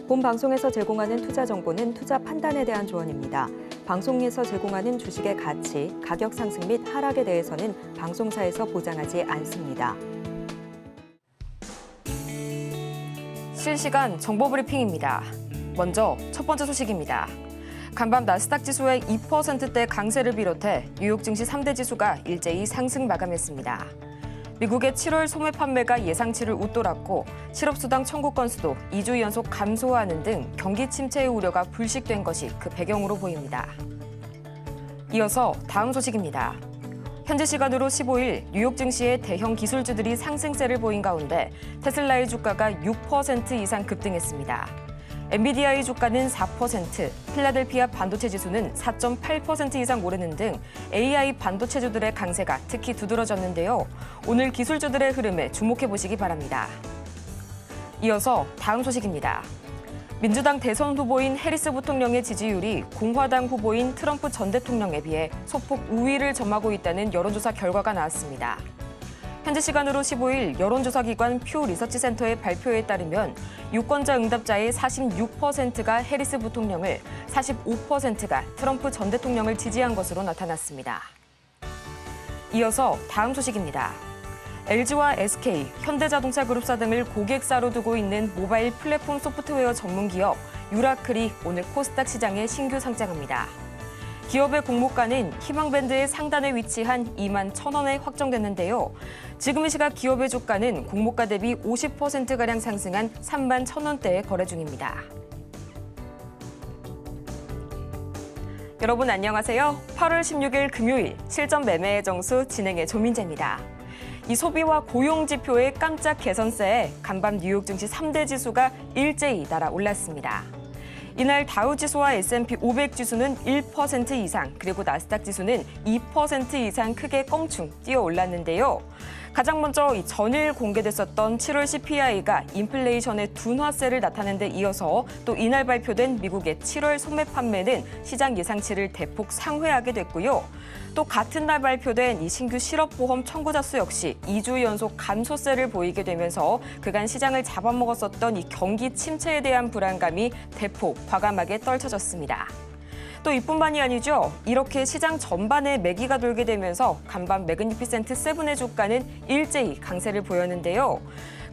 본 방송에서 제공하는 투자 정보는 투자 판단에 대한 조언입니다. 방송에서 제공하는 주식의 가치, 가격 상승 및 하락에 대해서는 방송사에서 보장하지 않습니다. 실시간 정보 브리핑입니다. 먼저 첫 번째 소식입니다. 간밤 나스닥 지수의 2%대 강세를 비롯해 뉴욕 증시 3대 지수가 일제히 상승 마감했습니다. 미국의 7월 소매 판매가 예상치를 웃돌았고 실업수당 청구 건수도 2주 연속 감소하는 등 경기 침체의 우려가 불식된 것이 그 배경으로 보입니다. 이어서 다음 소식입니다. 현지 시간으로 15일 뉴욕 증시의 대형 기술주들이 상승세를 보인 가운데 테슬라의 주가가 6% 이상 급등했습니다. 엔비디아의 주가는 4%, 필라델피아 반도체 지수는 4.8% 이상 오르는 등 AI 반도체주들의 강세가 특히 두드러졌는데요. 오늘 기술주들의 흐름에 주목해 보시기 바랍니다. 이어서 다음 소식입니다. 민주당 대선 후보인 해리스 부통령의 지지율이 공화당 후보인 트럼프 전 대통령에 비해 소폭 우위를 점하고 있다는 여론조사 결과가 나왔습니다. 현지 시간으로 15일 여론조사기관 퓨 리서치 센터의 발표에 따르면 유권자 응답자의 46%가 해리스 부통령을, 45%가 트럼프 전 대통령을 지지한 것으로 나타났습니다. 이어서 다음 소식입니다. LG와 SK, 현대자동차 그룹사 등을 고객사로 두고 있는 모바일 플랫폼 소프트웨어 전문 기업 유라클이 오늘 코스닥 시장에 신규 상장합니다. 기업의 공모가는 희망밴드의 상단에 위치한 21,000원에 확정됐는데요. 지금 이 시각 기업의 주가는 공모가 대비 50%가량 상승한 31,000원대에 거래 중입니다. 여러분 안녕하세요. 8월 16일 금요일 실전 매매의 정수 진행의 조민재입니다. 이 소비와 고용 지표의 깜짝 개선세에 간밤 뉴욕 증시 3대 지수가 일제히 날아올랐습니다. 이날 다우 지수와 S&P 500 지수는 1% 이상, 그리고 나스닥 지수는 2% 이상 크게 껑충 뛰어 올랐는데요. 가장 먼저 이 전일 공개됐었던 7월 CPI가 인플레이션의 둔화세를 나타낸 데 이어서 또 이날 발표된 미국의 7월 소매 판매는 시장 예상치를 대폭 상회하게 됐고요. 또 같은 날 발표된 이 신규 실업보험 청구자 수 역시 2주 연속 감소세를 보이게 되면서 그간 시장을 잡아먹었었던 이 경기 침체에 대한 불안감이 대폭 과감하게 떨쳐졌습니다. 또 이뿐만이 아니죠. 이렇게 시장 전반에 매기가 돌게 되면서 간밤 매그니피센트 7의 주가는 일제히 강세를 보였는데요.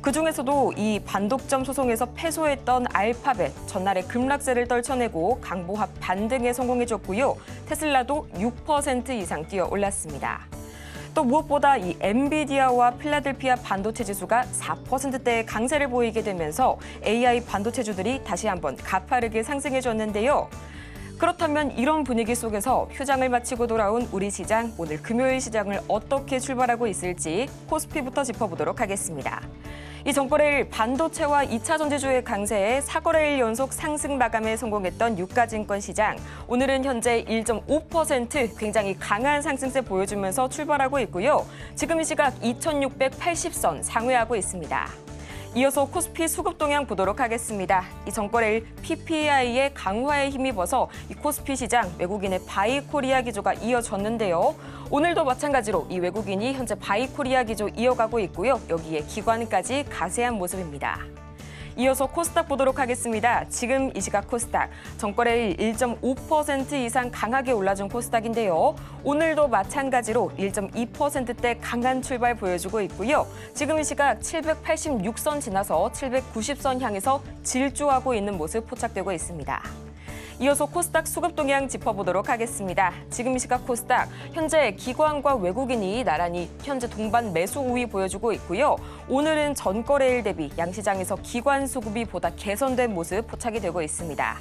그중에서도 이 반독점 소송에서 패소했던 알파벳, 전날에 급락세를 떨쳐내고 강보합 반등에 성공해줬고요. 테슬라도 6% 이상 뛰어 올랐습니다. 또 무엇보다 이 엔비디아와 필라델피아 반도체 지수가 4%대의 강세를 보이게 되면서 AI 반도체주들이 다시 한번 가파르게 상승해줬는데요. 그렇다면 이런 분위기 속에서 휴장을 마치고 돌아온 우리 시장, 오늘 금요일 시장을 어떻게 출발하고 있을지 코스피부터 짚어보도록 하겠습니다. 이 전거래일 반도체와 2차 전지주의 강세에 4거래일 연속 상승 마감에 성공했던 유가증권 시장. 오늘은 현재 1.5% 굉장히 강한 상승세 보여주면서 출발하고 있고요. 지금 이 시각 2,680선 상회하고 있습니다. 이어서 코스피 수급 동향 보도록 하겠습니다. 이 전거래일 PPI의 강화에 힘입어서 이 코스피 시장 외국인의 바이 코리아 기조가 이어졌는데요. 오늘도 마찬가지로 이 외국인이 현재 바이 코리아 기조 이어가고 있고요. 여기에 기관까지 가세한 모습입니다. 이어서 코스닥 보도록 하겠습니다. 지금 이 시각 코스닥, 전거래일 1.5% 이상 강하게 올라준 코스닥인데요. 오늘도 마찬가지로 1.2%대 강한 출발 보여주고 있고요. 지금 이 시각 786선 지나서 790선 향해서 질주하고 있는 모습 포착되고 있습니다. 이어서 코스닥 수급 동향 짚어보도록 하겠습니다. 지금 이 시각 코스닥, 현재 기관과 외국인이 나란히 현재 동반 매수 우위 보여주고 있고요. 오늘은 전거래일 대비 양시장에서 기관 수급이 보다 개선된 모습 포착이 되고 있습니다.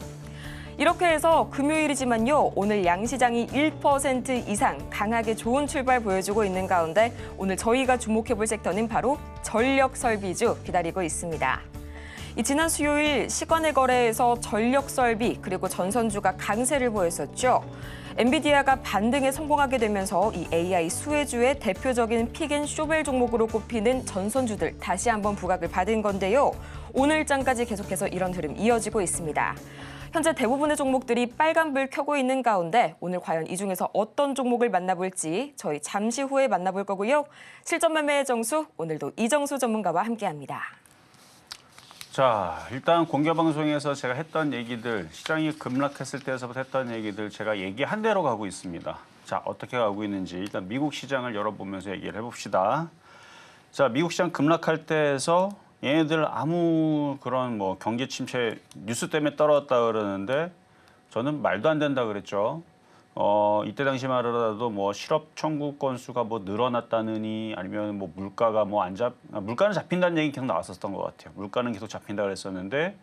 이렇게 해서 금요일이지만요, 오늘 양시장이 1% 이상 강하게 좋은 출발 보여주고 있는 가운데 오늘 저희가 주목해볼 섹터는 바로 전력 설비주 기다리고 있습니다. 지난 수요일 시간의 거래에서 전력 설비 그리고 전선주가 강세를 보였었죠. 엔비디아가 반등에 성공하게 되면서 이 AI 수혜주의 대표적인 픽앤쇼벨 종목으로 꼽히는 전선주들 다시 한번 부각을 받은 건데요. 오늘장까지 계속해서 이런 흐름 이어지고 있습니다. 현재 대부분의 종목들이 빨간불 켜고 있는 가운데 오늘 과연 이 중에서 어떤 종목을 만나볼지 저희 잠시 후에 만나볼 거고요. 실전 매매의 정수, 오늘도 이정수 전문가와 함께합니다. 자, 일단 공개방송에서 제가 했던 얘기들, 시장이 급락했을 때에서부터 했던 얘기들 제가 얘기한 대로 가고 있습니다. 자, 어떻게 가고 있는지 일단 미국 시장을 열어보면서 얘기를 해봅시다. 자, 미국 시장 급락할 때에서 얘네들 아무 그런 뭐 경기 침체 뉴스 때문에 떨어졌다 그러는데 저는 말도 안 된다 그랬죠. 이때 당시만 하더라도 뭐 실업 청구 건수가 뭐 늘어났다느니 아니면 뭐 물가가 뭐 물가는 잡힌다는 얘기 계속 나왔었던 것 같아요. 물가는 계속 잡힌다 그랬었는데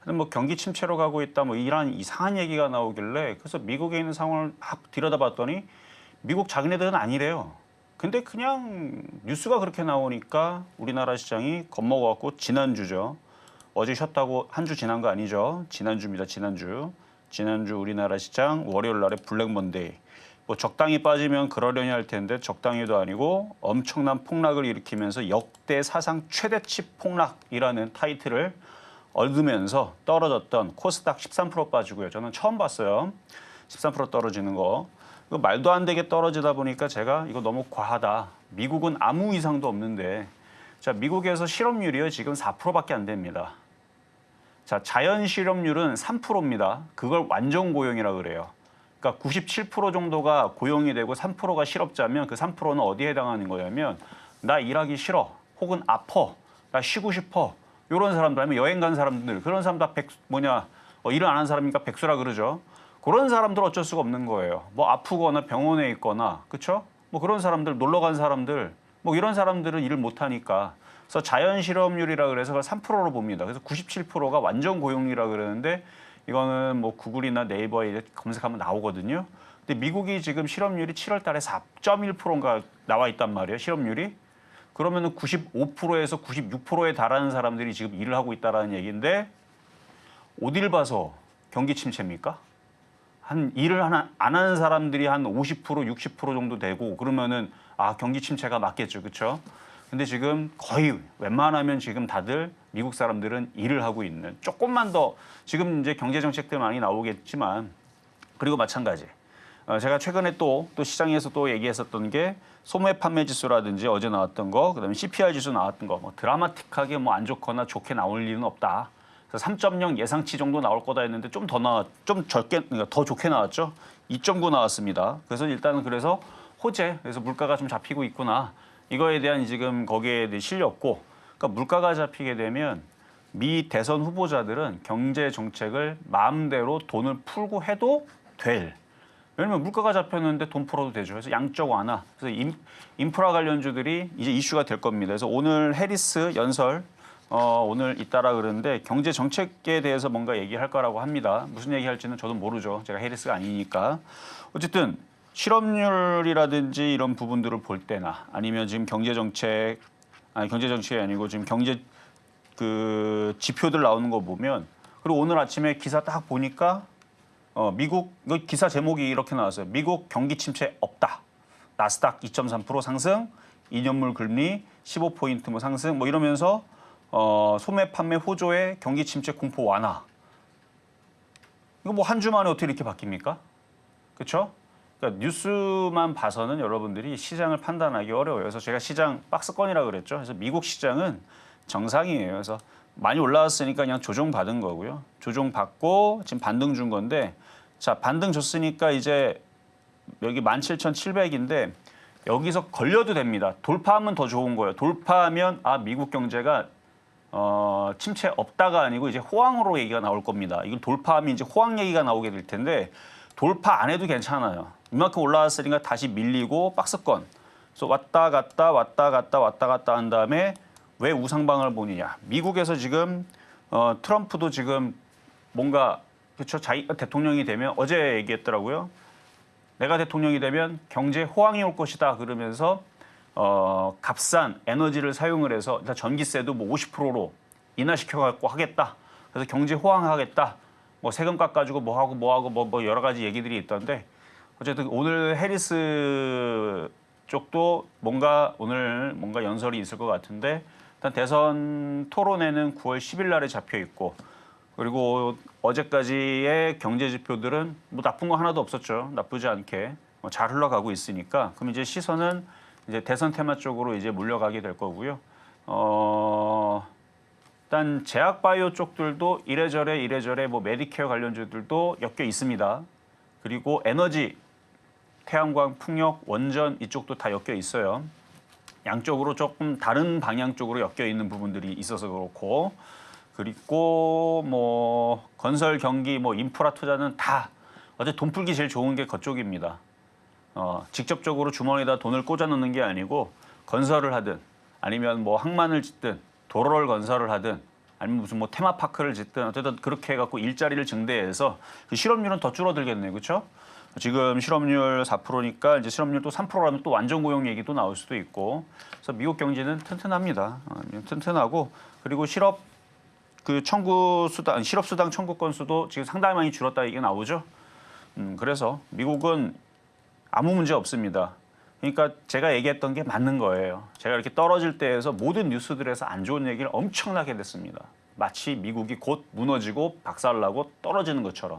뭐 경기 침체로 가고 있다 뭐 이런 이상한 얘기가 나오길래 그래서 미국에 있는 상황을 막 들여다봤더니 미국 자기네들은 아니래요. 근데 그냥 뉴스가 그렇게 나오니까 우리나라 시장이 겁먹어갖고 지난주죠. 어제 쉬었다고 한 주 지난 거 아니죠. 지난주입니다. 지난주 우리나라 시장 월요일 날에 블랙 먼데이. 뭐 적당히 빠지면 그러려니 할 텐데 적당히도 아니고 엄청난 폭락을 일으키면서 역대 사상 최대치 폭락이라는 타이틀을 얻으면서 떨어졌던 코스닥 13% 빠지고요. 저는 처음 봤어요. 13% 떨어지는 거. 말도 안 되게 떨어지다 보니까 제가 이거 너무 과하다. 미국은 아무 이상도 없는데 자, 미국에서 실업률이요. 지금 4%밖에 안 됩니다. 자, 자연 실업률은 3%입니다. 그걸 완전 고용이라 그래요. 그러니까 97% 정도가 고용이 되고 3%가 실업자면 그 3%는 어디에 해당하는 거냐면 나 일하기 싫어. 혹은 아파. 나 쉬고 싶어. 이런 사람들 아니면 여행 간 사람들 그런 사람 다 일을 안 한 사람이니까 백수라 그러죠. 그런 사람들 어쩔 수가 없는 거예요. 뭐 아프거나 병원에 있거나 그렇죠? 뭐 그런 사람들 놀러 간 사람들 뭐 이런 사람들은 일을 못 하니까 그래서 자연 실업률이라 그래서 3%로 봅니다. 그래서 97%가 완전 고용률이라 그러는데 이거는 뭐 구글이나 네이버에 검색하면 나오거든요. 근데 미국이 지금 실업률이 7월 달에 4.1%인가 나와 있단 말이에요. 실업률이. 그러면은 95%에서 96%에 달하는 사람들이 지금 일을 하고 있다라는 얘기인데 어딜 봐서 경기 침체입니까? 일을 안 하는 사람들이 한 50%, 60% 정도 되고 그러면은 경기 침체가 맞겠죠. 그렇죠? 근데 지금 거의 웬만하면 지금 다들 미국 사람들은 일을 하고 있는 조금만 더 지금 이제 경제 정책들 많이 나오겠지만 그리고 마찬가지. 제가 최근에 또 시장에서 또 얘기했었던 게 소매 판매 지수라든지 어제 나왔던 거, 그다음에 CPI 지수 나왔던 거, 뭐 드라마틱하게 뭐 안 좋거나 좋게 나올 일은 없다. 그래서 3.0 예상치 정도 나올 거다 했는데 좀 적게, 그러니까 더 좋게 나왔죠. 2.9 나왔습니다. 그래서 일단은 그래서 그래서 물가가 좀 잡히고 있구나. 이거에 대한 지금 거기에 실렸고, 그러니까 물가가 잡히게 되면 미 대선 후보자들은 경제 정책을 마음대로 돈을 풀고 해도 왜냐면 물가가 잡혔는데 돈 풀어도 되죠. 그래서 양적 완화. 그래서 인프라 관련주들이 이제 이슈가 될 겁니다. 그래서 오늘 해리스 연설 오늘 있다라 그러는데 경제 정책에 대해서 뭔가 얘기할 거라고 합니다. 무슨 얘기할지는 저도 모르죠. 제가 해리스가 아니니까. 어쨌든 실업률이라든지 이런 부분들을 볼 때나 아니면 지금 경제 정책이 아니고 지금 경제 그 지표들 나오는 거 보면 그리고 오늘 아침에 기사 딱 보니까 미국 기사 제목이 이렇게 나왔어요. 미국 경기 침체 없다. 나스닥 2.3% 상승, 2년물 금리 15포인트 뭐 상승 뭐 이러면서 소매 판매 호조의 경기 침체 공포 완화. 이거 뭐 한 주 만에 어떻게 이렇게 바뀝니까? 그렇죠? 그러니까 뉴스만 봐서는 여러분들이 시장을 판단하기 어려워요. 그래서 제가 시장 박스권이라고 그랬죠. 그래서 미국 시장은 정상이에요. 그래서 많이 올라왔으니까 그냥 조정받은 거고요. 조정받고 지금 반등 준 건데 자, 반등 줬으니까 이제 여기 17,700인데 여기서 걸려도 됩니다. 돌파하면 더 좋은 거예요. 돌파하면 미국 경제가 침체 없다가 아니고 이제 호황으로 얘기가 나올 겁니다. 이걸 돌파하면 이제 호황 얘기가 나오게 될 텐데 돌파 안 해도 괜찮아요. 이만큼 올라왔으니까 다시 밀리고 박스권. 그래서 왔다 갔다 한 다음에 왜 우상방을 보느냐. 미국에서 지금 트럼프도 지금 뭔가 그렇죠. 대통령이 되면 어제 얘기했더라고요. 내가 대통령이 되면 경제 호황이 올 것이다 그러면서 값싼 에너지를 사용을 해서 일단 전기세도 뭐 50%로 인하시켜갖고 하겠다. 그래서 경제 호황하겠다. 뭐 세금 깎아주고 뭐 여러 가지 얘기들이 있던데 어쨌든 오늘 해리스 쪽도 오늘 뭔가 연설이 있을 것 같은데 일단 대선 토론회는 9월 10일 날에 잡혀 있고 그리고 어제까지의 경제 지표들은 뭐 나쁜 거 하나도 없었죠. 나쁘지 않게 잘 흘러가고 있으니까 그럼 이제 시선은 이제 대선 테마 쪽으로 이제 몰려가게 될 거고요. 일단 제약바이오 쪽들도 이래저래 뭐 메디케어 관련주들도 엮여 있습니다. 그리고 에너지, 태양광, 풍력, 원전 이쪽도 다 엮여 있어요. 양쪽으로 조금 다른 방향 쪽으로 엮여 있는 부분들이 있어서 그렇고, 그리고 뭐 건설, 경기, 뭐 인프라 투자는 다 어제 돈 풀기 제일 좋은 게 그쪽입니다. 직접적으로 주머니에다 돈을 꽂아 넣는 게 아니고 건설을 하든 아니면 뭐 항만을 짓든 도로를 건설을 하든 아니면 무슨 뭐 테마파크를 짓든 어쨌든 그렇게 해갖고 일자리를 증대해서 그 실업률은 더 줄어들겠네요, 그렇죠? 지금 실업률 4%니까 이제 실업률 또 3%라면 또 완전 고용 얘기도 나올 수도 있고, 그래서 미국 경제는 튼튼합니다. 튼튼하고 그리고 실업 수당 청구 건수도 지금 상당히 많이 줄었다 이게 나오죠. 그래서 미국은 아무 문제 없습니다. 그러니까 제가 얘기했던 게 맞는 거예요. 제가 이렇게 떨어질 때에서 모든 뉴스들에서 안 좋은 얘기를 엄청나게 됐습니다. 마치 미국이 곧 무너지고 박살나고 떨어지는 것처럼.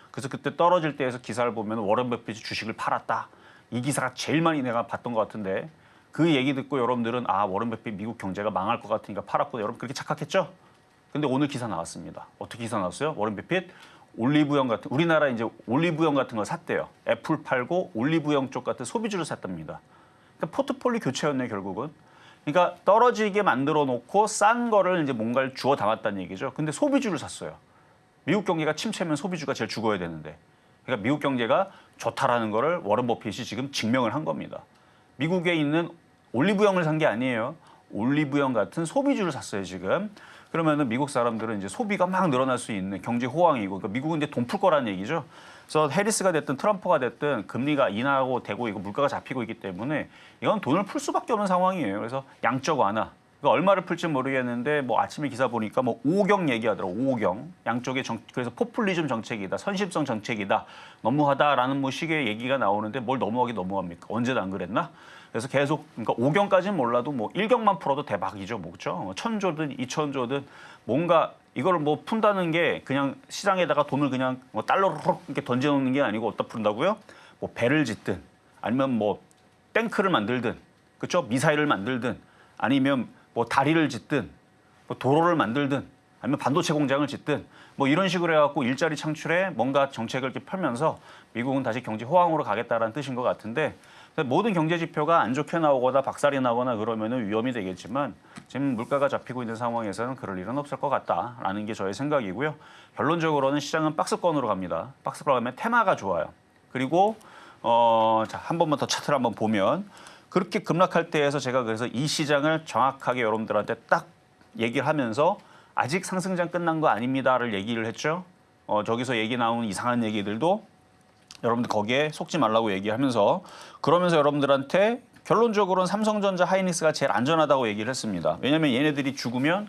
그래서 그때 떨어질 때에서 기사를 보면 워런 버핏이 주식을 팔았다. 이 기사가 제일 많이 내가 봤던 것 같은데 그 얘기 듣고 여러분들은 아 워런 버핏 미국 경제가 망할 것 같으니까 팔았구나. 여러분 그렇게 착각했죠? 근데 오늘 기사 나왔습니다. 어떻게 기사 나왔어요? 워런 버핏 올리브영 같은 우리나라 이제 올리브영 같은 거 샀대요. 애플 팔고 올리브영 쪽 같은 소비주를 샀답니다. 그러니까 포트폴리오 교체였네 결국은. 그러니까 떨어지게 만들어 놓고 싼 거를 이제 뭔가를 주워 담았다는 얘기죠. 근데 소비주를 샀어요. 미국 경제가 침체면 소비주가 제일 죽어야 되는데. 그러니까 미국 경제가 좋다라는 거를 워런 버핏이 지금 증명을 한 겁니다. 미국에 있는 올리브영을 산 게 아니에요. 올리브영 같은 소비주를 샀어요 지금. 그러면은 미국 사람들은 이제 소비가 막 늘어날 수 있는 경제 호황이고, 그러니까 미국은 이제 돈 풀 거라는 얘기죠. 그래서 해리스가 됐든 트럼프가 됐든 금리가 인하하고 되고 이거 물가가 잡히고 있기 때문에 이건 돈을 풀 수밖에 없는 상황이에요. 그래서 양적 완화. 그러니까 얼마를 풀지 모르겠는데 뭐 아침에 기사 보니까 뭐 5경 얘기하더라고. 5경. 양쪽의 그래서 포퓰리즘 정책이다. 선심성 정책이다. 너무하다라는 뭐 식의 얘기가 나오는데 뭘 너무합니까? 언제도 안 그랬나? 그래서 계속 그러니까 5경까지는 몰라도 뭐 1경만 풀어도 대박이죠. 뭐죠? 1000조든 2000조든 뭔가 이걸 뭐 푼다는 게 그냥 시장에다가 돈을 그냥 뭐 달러로 이렇게 던져 놓는 게 아니고 어디다 푼다고요? 뭐 배를 짓든 아니면 뭐 탱크를 만들든 그렇죠? 미사일을 만들든 아니면 뭐 다리를 짓든 뭐 도로를 만들든 아니면 반도체 공장을 짓든 뭐 이런 식으로 해갖고 일자리 창출에 뭔가 정책을 이렇게 펴면서 미국은 다시 경제 호황으로 가겠다라는 뜻인 것 같은데 모든 경제 지표가 안 좋게 나오거나 박살이 나거나 그러면은 위험이 되겠지만 지금 물가가 잡히고 있는 상황에서는 그럴 일은 없을 것 같다라는 게 저의 생각이고요. 결론적으로는 시장은 박스권으로 갑니다. 박스권 가면 테마가 좋아요. 그리고 자, 한 번만 더 차트를 한번 보면 그렇게 급락할 때에서 제가 그래서 이 시장을 정확하게 여러분들한테 딱 얘기를 하면서 아직 상승장 끝난 거 아닙니다를 얘기를 했죠. 저기서 얘기 나오는 이상한 얘기들도 여러분들 거기에 속지 말라고 얘기하면서 그러면서 여러분들한테 결론적으로는 삼성전자, 하이닉스가 제일 안전하다고 얘기를 했습니다. 왜냐하면 얘네들이 죽으면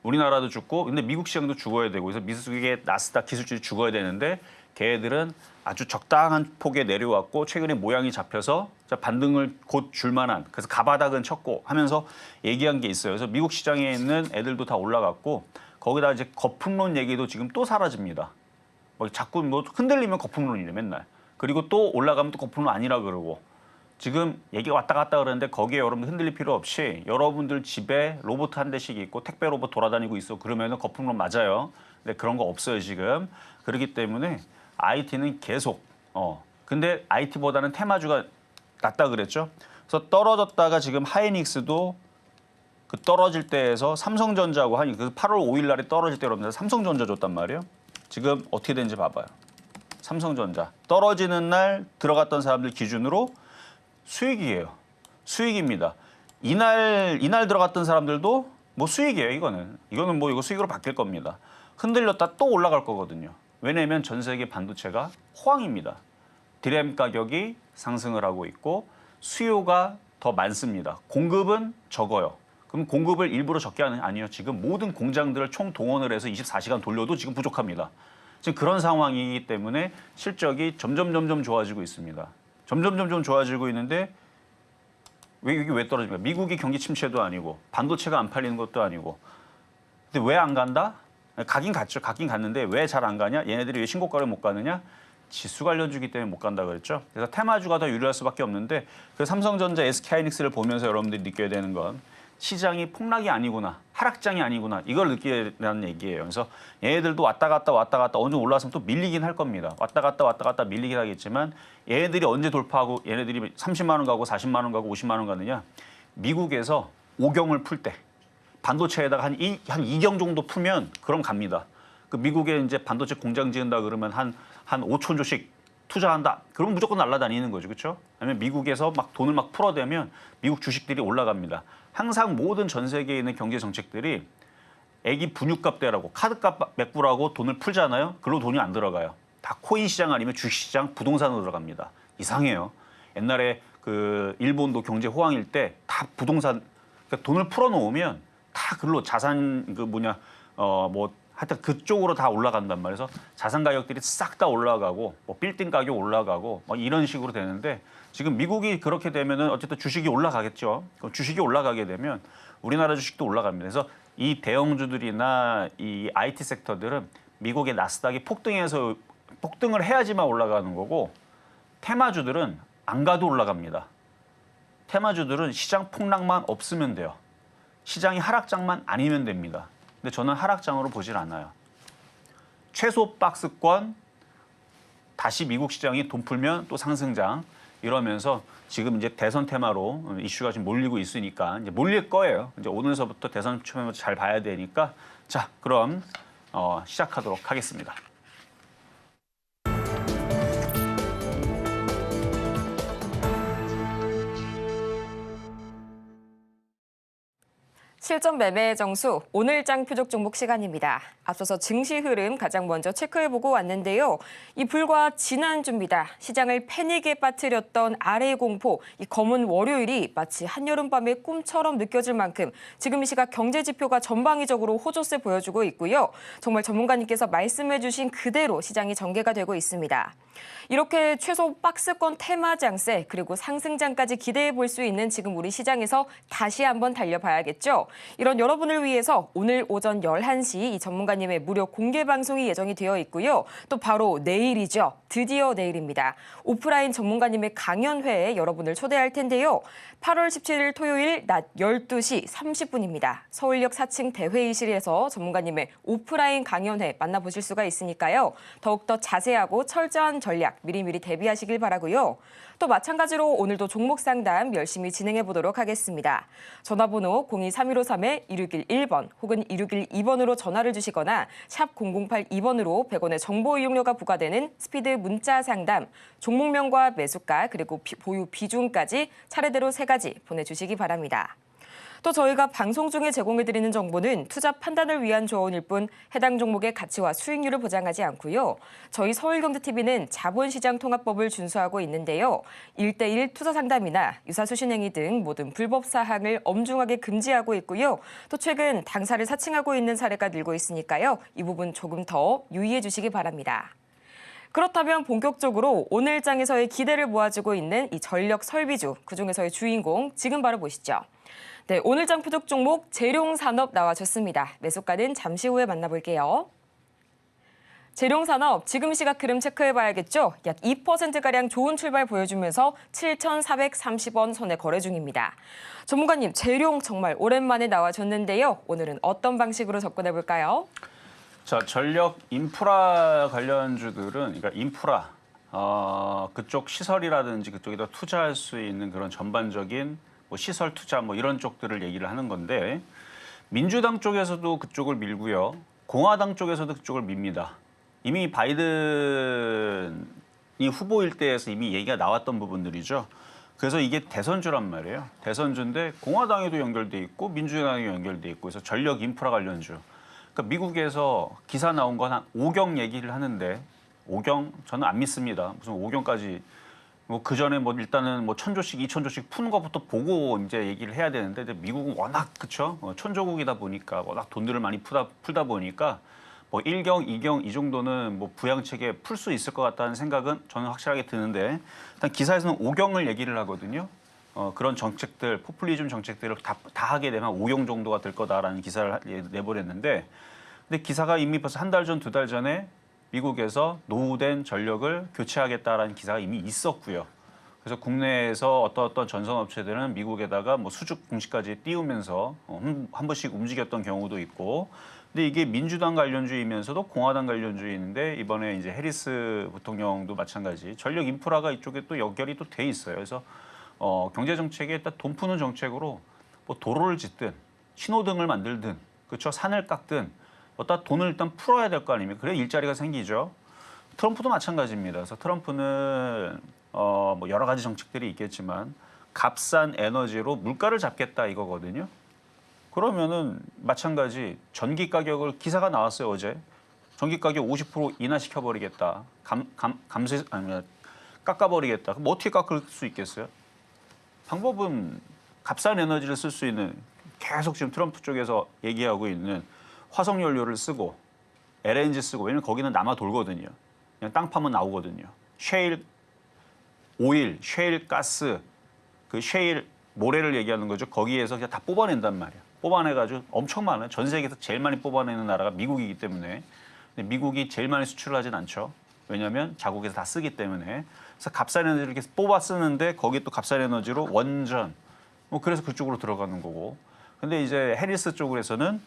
우리나라도 죽고 근데 미국 시장도 죽어야 되고 그래서 미국의 나스닥 기술주들이 죽어야 되는데 걔네들은 아주 적당한 폭에 내려왔고 최근에 모양이 잡혀서 반등을 곧 줄만한 그래서 가바닥은 쳤고 하면서 얘기한 게 있어요. 그래서 미국 시장에 있는 애들도 다 올라갔고 거기다 이제 거품론 얘기도 지금 또 사라집니다. 뭐 자꾸 뭐 흔들리면 거품론이래 맨날. 그리고 또 올라가면 또 거품론 아니라 그러고 지금 얘기가 왔다 갔다 그러는데 거기에 여러분들 흔들릴 필요 없이 여러분들 집에 로봇 한 대씩 있고 택배 로봇 돌아다니고 있어 그러면은 거품론 맞아요. 근데 그런 거 없어요 지금. 그렇기 때문에 IT는 계속 근데 IT보다는 테마주가 낫다 그랬죠. 그래서 떨어졌다가 지금 하이닉스도 그 떨어질 때에서 삼성전자하고 하니 그 8월 5일 날에 떨어질 때 여러분들 삼성전자 줬단 말이에요. 지금 어떻게 되는지 봐봐요. 삼성전자 떨어지는 날 들어갔던 사람들 기준으로 수익이에요. 수익입니다. 이날 들어갔던 사람들도 뭐 수익이에요. 이거는 뭐 이거 수익으로 바뀔 겁니다. 흔들렸다 또 올라갈 거거든요. 왜냐하면 전 세계 반도체가 호황입니다. 디램 가격이 상승을 하고 있고 수요가 더 많습니다. 공급은 적어요. 그럼 공급을 일부러 적게 하는 아니요. 지금 모든 공장들을 총 동원을 해서 24시간 돌려도 지금 부족합니다. 지금 그런 상황이기 때문에 실적이 점점 좋아지고 있습니다. 점점 좋아지고 있는데 이게 왜 떨어집니까? 미국이 경기 침체도 아니고 반도체가 안 팔리는 것도 아니고 근데 왜 안 간다? 가긴 갔죠. 갔긴 갔는데 왜 잘 안 가냐? 얘네들이 왜 신고가를 못 가느냐? 지수 관련주기 때문에 못 간다 그랬죠. 그래서 테마주가 더 유리할 수밖에 없는데 그 삼성전자, SK하이닉스를 보면서 여러분들이 느껴야 되는 건 시장이 폭락이 아니구나. 하락장이 아니구나. 이걸 느끼라는 얘기예요. 그래서 얘네들도 왔다 갔다 어느 정도 올라왔으면 또 밀리긴 할 겁니다. 왔다 갔다 밀리긴 하겠지만 얘네들이 언제 돌파하고 얘네들이 30만 원 가고 40만 원 가고 50만 원 가느냐. 미국에서 5경을 풀 때 반도체에다가 한 2경 정도 풀면 그럼 갑니다. 그 미국에 이제 반도체 공장 지은다 그러면 한 5천조씩 투자한다. 그러면 무조건 날아다니는 거죠. 그렇죠? 아니면 미국에서 막 돈을 막 풀어대면 미국 주식들이 올라갑니다. 항상 모든 전 세계에 있는 경제 정책들이 애기 분유값 대라고 카드값 메꾸라고 돈을 풀잖아요. 그걸로 돈이 안 들어가요. 다 코인 시장 아니면 주식 시장, 부동산으로 들어갑니다. 이상해요. 옛날에 그 일본도 경제 호황일 때 다 부동산 그러니까 돈을 풀어놓으면 다 그걸로 자산 하여튼 그쪽으로 다 올라간단 말이에요. 그래서 자산 가격들이 싹 다 올라가고 뭐 빌딩 가격 올라가고 뭐 이런 식으로 되는데 지금 미국이 그렇게 되면은 어쨌든 주식이 올라가겠죠. 그럼 주식이 올라가게 되면 우리나라 주식도 올라갑니다. 그래서 이 대형주들이나 이 IT 섹터들은 미국의 나스닥이 폭등을 해야지만 올라가는 거고 테마주들은 안 가도 올라갑니다. 테마주들은 시장 폭락만 없으면 돼요. 시장이 하락장만 아니면 됩니다. 근데 저는 하락장으로 보질 않아요. 최소 박스권, 다시 미국 시장이 돈 풀면 또 상승장 이러면서 지금 이제 대선 테마로 이슈가 지금 몰리고 있으니까 이제 몰릴 거예요. 이제 오늘서부터 대선 테마 잘 봐야 되니까 자, 그럼 시작하도록 하겠습니다. 실전 매매의 정수, 오늘장 표적 종목 시간입니다. 앞서서 증시 흐름 가장 먼저 체크해보고 왔는데요. 이 불과 지난주입니다. 시장을 패닉에 빠뜨렸던 아래 공포, 이 검은 월요일이 마치 한여름밤의 꿈처럼 느껴질 만큼 지금 이 시각 경제 지표가 전방위적으로 호조세 보여주고 있고요. 정말 전문가님께서 말씀해주신 그대로 시장이 전개가 되고 있습니다. 이렇게 최소 박스권 테마 장세 그리고 상승장까지 기대해 볼 수 있는 지금 우리 시장에서 다시 한번 달려봐야겠죠. 이런 여러분을 위해서 오늘 오전 11시 이 전문가님의 무료 공개 방송이 예정이 되어 있고요. 또 바로 내일이죠. 드디어 내일입니다. 오프라인 전문가님의 강연회에 여러분을 초대할 텐데요. 8월 17일 토요일 낮 12시 30분입니다. 서울역 4층 대회의실에서 전문가님의 오프라인 강연회 만나보실 수가 있으니까요. 더욱더 자세하고 철저한 전략 미리미리 대비하시길 바라고요. 또 마찬가지로 오늘도 종목 상담 열심히 진행해 보도록 하겠습니다. 전화번호 023153-2611번 혹은 2612번으로 전화를 주시거나 샵 0082번으로 100원의 정보 이용료가 부과되는 스피드 문자 상담, 종목명과 매수가 그리고 보유 비중까지 차례대로 3가지 보내주시기 바랍니다. 또 저희가 방송 중에 제공해드리는 정보는 투자 판단을 위한 조언일 뿐 해당 종목의 가치와 수익률을 보장하지 않고요. 저희 서울경제TV는 자본시장통합법을 준수하고 있는데요. 1:1 투자 상담이나 유사수신행위 등 모든 불법 사항을 엄중하게 금지하고 있고요. 또 최근 당사를 사칭하고 있는 사례가 늘고 있으니까요. 이 부분 조금 더 유의해 주시기 바랍니다. 그렇다면 본격적으로 오늘장에서의 기대를 모아주고 있는 이 전력 설비주, 그중에서의 주인공 지금 바로 보시죠. 네, 오늘장 표적 종목 재룡산업 나와줬습니다. 매수가는 잠시 후에 만나볼게요. 재룡산업 지금 시각 흐름 체크해봐야겠죠. 약 2%가량 좋은 출발 보여주면서 7,430원 선에 거래 중입니다. 전문가님, 재룡 정말 오랜만에 나와줬는데요. 오늘은 어떤 방식으로 접근해볼까요? 자, 전력 인프라 관련주들은 그러니까 인프라 그쪽 시설이라든지 그쪽에다 투자할 수 있는 그런 전반적인 뭐 시설 투자 뭐 이런 쪽들을 얘기를 하는 건데 민주당 쪽에서도 그쪽을 밀고요. 공화당 쪽에서도 그쪽을 밉니다. 이미 바이든이 후보일 때에서 이미 얘기가 나왔던 부분들이죠. 그래서 이게 대선주란 말이에요. 대선주인데 공화당에도 연결돼 있고 민주당에도 연결돼 있고 그래서 전력 인프라 관련주. 그러니까 미국에서 기사 나온 건 한 5경 얘기를 하는데 5경 저는 안 믿습니다. 무슨 5경까지 뭐 그 전에 뭐 일단은 뭐 1,000조씩 2,000조씩 푸는 것부터 보고 이제 얘기를 해야 되는데 미국은 워낙 그쵸 천조국이다 보니까 워낙 돈들을 많이 풀다 보니까 뭐 1경, 2경 이 정도는 뭐 부양책에 풀 수 있을 것 같다는 생각은 저는 확실하게 드는데 일단 기사에서는 5경을 얘기를 하거든요. 그런 정책들, 포퓰리즘 정책들을 다 하게 되면 5경 정도가 될 거다라는 기사를 내보냈는데 근데 기사가 이미 벌써 한 달 전, 2달 전에 미국에서 노후된 전력을 교체하겠다라는 기사가 이미 있었고요. 그래서 국내에서 어떤 전선 업체들은 미국에다가 뭐 수주 공시까지 띄우면서 한 번씩 움직였던 경우도 있고. 근데 이게 민주당 관련주의면서도 공화당 관련주의인데 이번에 이제 해리스 부통령도 마찬가지 전력 인프라가 이쪽에 또 연결이 또 돼 있어요. 그래서 경제 정책에 일단 돈 푸는 정책으로 뭐 도로를 짓든 신호등을 만들든 그렇죠 산을 깎든 어디다 돈을 일단 풀어야 될 거 아닙니까? 그래야 일자리가 생기죠. 트럼프도 마찬가지입니다. 그래서 트럼프는 뭐 여러 가지 정책들이 있겠지만 값싼 에너지로 물가를 잡겠다 이거거든요. 그러면은 마찬가지 전기 가격을 기사가 나왔어요 어제. 전기 가격 50% 인하시켜 버리겠다. 감세 아니 깎아버리겠다. 그럼 어떻게 깎을 수 있겠어요? 방법은 값싼 에너지를 쓸 수 있는 계속 지금 트럼프 쪽에서 얘기하고 있는 화석 연료를 쓰고 LNG 쓰고 왜냐면 거기는 남아 돌거든요. 그냥 땅 파면 나오거든요. 셰일 오일, 셰일 가스, 그 셰일 모래를 얘기하는 거죠. 거기에서 그냥 다 뽑아낸단 말이야. 뽑아내가지고 엄청 많아요. 전 세계에서 제일 많이 뽑아내는 나라가 미국이기 때문에. 근데 미국이 제일 많이 수출을 하진 않죠. 왜냐하면 자국에서 다 쓰기 때문에. 그래서 값싼 에너지를 이렇게 뽑아 쓰는데 거기에 또 값싼 에너지로 원전. 뭐 그래서 그쪽으로 들어가는 거고. 근데 이제 해리스 쪽에서는